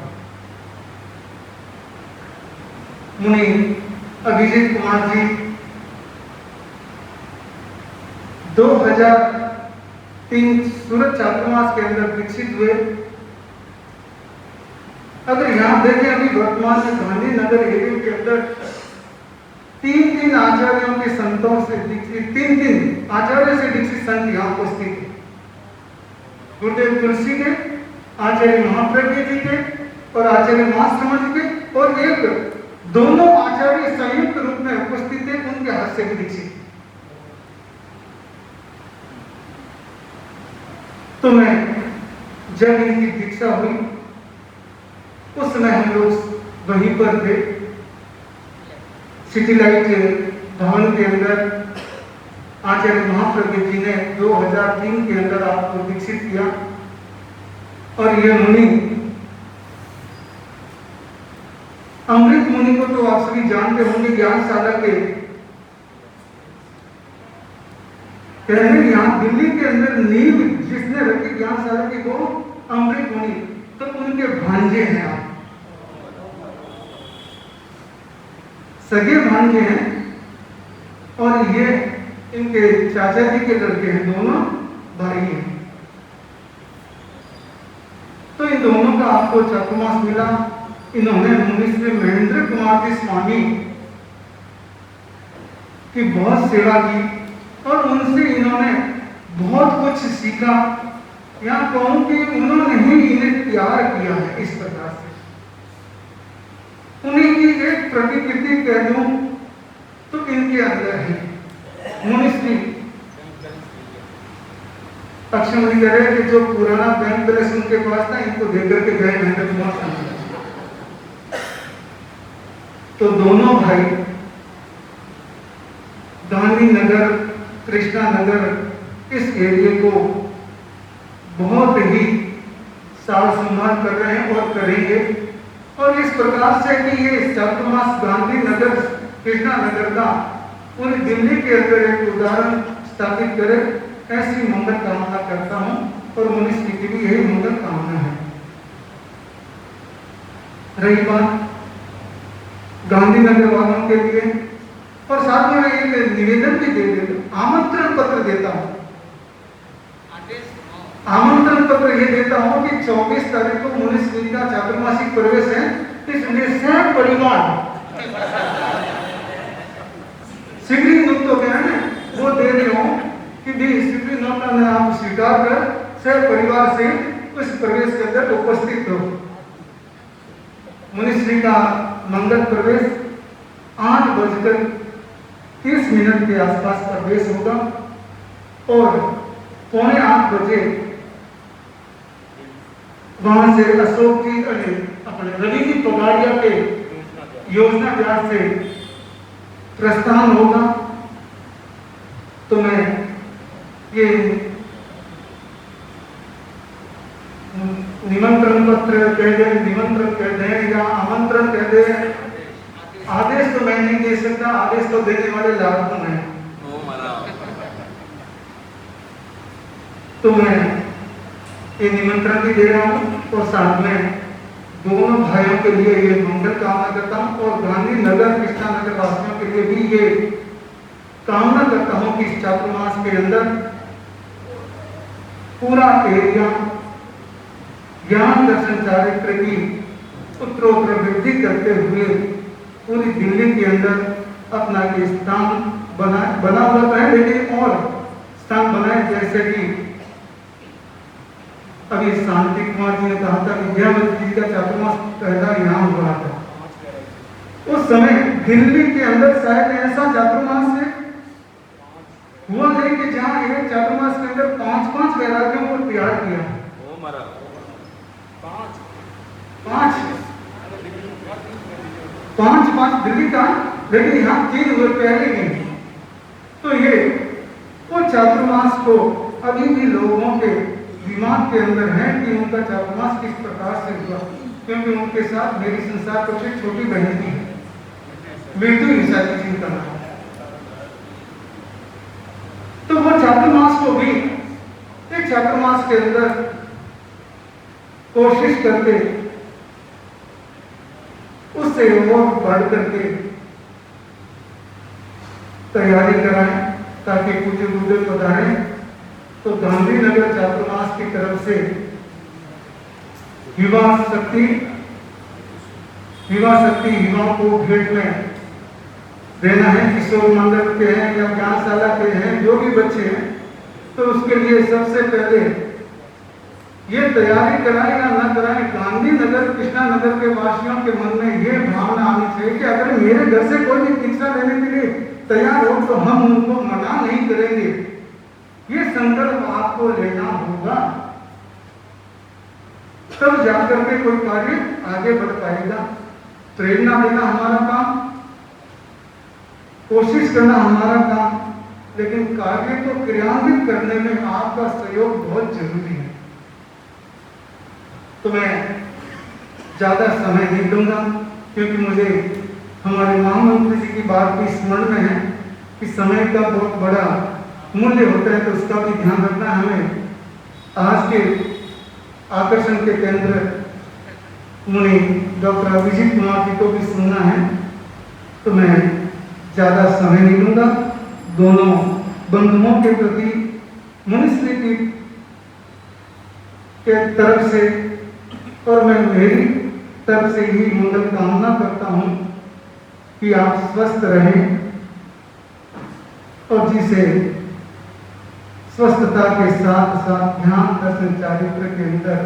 मुनि अभिजीत कुमार जी 2003 सूरत चातुर्मास के अंदर विकसित हुए। अगर यहाँ देखें अभी वर्तमान में गांधीनगर एरिया के अंदर 3 आचार्यों के संतों से दीक्षित 3 आचार्य से दीक्षित संत यहाँ उपस्थित है। गुरुदेव तुलसी के, आचार्य महाप्रज्ञ जी के और आचार्य महाश्रम जी के, और एक दोनों आचार्य संयुक्त रूप में उपस्थित है, उनके हाथ से भी दीक्षित। तो मैं जब इनकी दीक्षा हुई उस समय हम लोग वहीं पर थे, सिटी लाइट भवन के अंदर आचार्य महाप्रज्ञ जी ने 2003 के अंदर आपको दीक्षित किया। और ये मुनि अमृत मुनि को तो आप सभी जानते होंगे, ज्ञानशाला के कहने यहाँ दिल्ली के अंदर नींव जिसने रखी ज्ञानशाला की वो अमृत मुनि, तो उनके भांजे हैं, आप सगे भांजे हैं। और ये इनके चाचा जी के लड़के हैं, दोनों भाई हैं। तो इन दोनों का आपको चातुर्मास मिला। इन्होंने मुनिश्री महेंद्र कुमार जी स्वामी की बहुत सेवा की और उनसे इन्होंने बहुत कुछ सीखा। या कहूं कि उन्होंने ही इन्हें तैयार किया है इस प्रकार से। उन्हीं की एक प्रतिकृति कह दूं तो इनके अंदर है। मुनिश्री अक्षमणि कह रहे कि जो पुराना बैंक बैलेंस उनके पास था, इनको देकर के गए महेंद्र कुमार स्वामी। तो दोनों भाई गांधीनगर, कृष्णा नगर इस एरिया को बहुत ही साल संभाल कर रहे हैं और करेंगे। और इस प्रकार से कि ये चातुर्मास गांधीनगर, कृष्णा नगर का पूरी दिल्ली के अंदर एक उदाहरण स्थापित करे, ऐसी मंगल कामना करता हूं। और मुनिश्री की भी यही मंगल कामना है। रही बात गांधीनगर वालों के लिए, और साथ में मैं एक निवेदन भी दे देता, आमंत्रण पत्र देता हूं। आमंत्रण पत्र ये देता हूं कि 24 तारीख को मुनिश्री का चातुर्मासिक प्रवेश है, इसलिए सह परिवार सिगरी नोट तो क्या है वो दे रही हूं कि भी सिगरी नोट का नाम स्वीकार कर सह परिवार से उस प्रवेश के अंदर उपस्थित हो। मुनिश्री का मंगल प्रवेश 8:30 के आसपास प्रवेश होगा और 7:45 बजे वहां से अशोक जी अपने रवि जी पगाड़िया के योजना विहार से प्रस्थान होगा। तो मैं ये निमंत्रण पत्र कह दें, निमंत्रण कह दें या आमंत्रण कह दें, आदेश तो मैं नहीं दे सकता, आदेश तो देने वाले लाभुक हैं। तो मैं ये निमंत्रण भी दे रहा हूं और साथ में दोनों भाइयों के लिए ये मंगल कामना करता हूं और गांधीनगर, कृष्णा नगर वासियों के लिए भी ये कामना करता हूं कि इस चातुर्मास के अंदर पूरा एरिया ज्ञान दर्शन चारित्र की उत्तरोत्तर वृद्धि करते हुए पूरी दिल्ली के अंदर अपना ये स्थान बना हुआ है, लेकिन और स्थान बनाए, जैसे कि अभी शांति कुमार जी ने कहा था विद्यावती जी का चातुर्मास पहला यहाँ हुआ था। उस समय दिल्ली के अंदर शायद ऐसा चातुर्मास हुआ नहीं कि जहाँ एक चातुर्मास के अंदर 5-5 वैराग्यों को तैयार किया। पांच दिल्ली का, लेकिन यहाँ 3 हुए पहले नहीं। तो ये वो चातुर्मास को अभी भी लोगों के दिमाग के अंदर है कि उनका चातुर्मास किस प्रकार से हुआ, क्योंकि उनके साथ मेरी संसार को एक छोटी बहन थी, मृत्यु निशा की चिंता। तो वो चातुर्मास को भी एक चातुर्मास के अंदर कोशिश करके उससे और बढ़ करके तैयारी कराएं, ताकि पूज्य गुरुदेव पधारें तो गांधीनगर चातुर्मास की तरफ से युवा शक्ति युवाओं को भेंट में देना है। किशोर मंडल के हैं या ज्ञानशाला के हैं, जो भी बच्चे हैं, तो उसके लिए सबसे पहले ये तैयारी कराएं या न कराएं, गांधीनगर कृष्णा नगर के वासियों के मन में ये भावना आनी चाहिए कि अगर मेरे घर से कोई भी दीक्षा लेने के लिए तैयार हो तो हम उनको मना नहीं करेंगे। ये संकल्प आपको लेना होगा, तब जाकर के कोई कार्य आगे बढ़ पाएगा। प्रेरणा देना हमारा काम, कोशिश करना हमारा काम, लेकिन कार्य को क्रियान्वित करने में आपका सहयोग बहुत जरूरी है। तो मैं ज्यादा समय नहीं लूंगा, क्योंकि मुझे हमारे महामंत्री जी की बात भी स्मरण में है कि समय का बहुत बड़ा मूल्य होता है, तो उसका भी ध्यान रखना है हमें। आज के आकर्षण के केंद्र मुनि डॉक्टर अभिजीत कुमार जी को भी सुनना है, तो मैं ज्यादा समय नहीं लूंगा। दोनों बंधुओं के प्रति मुनिश्री की के तरफ से और मैं मेरी तरफ से ही मंगल कामना करता हूं कि आप स्वस्थ रहें और जिसे स्वस्थता के साथ साथ ध्यान दर्शन चारित्र के अंदर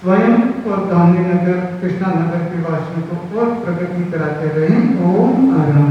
स्वयं और गांधीनगर कृष्णा नगर के वासियों को और प्रगति कराते रहें। ओम आराम।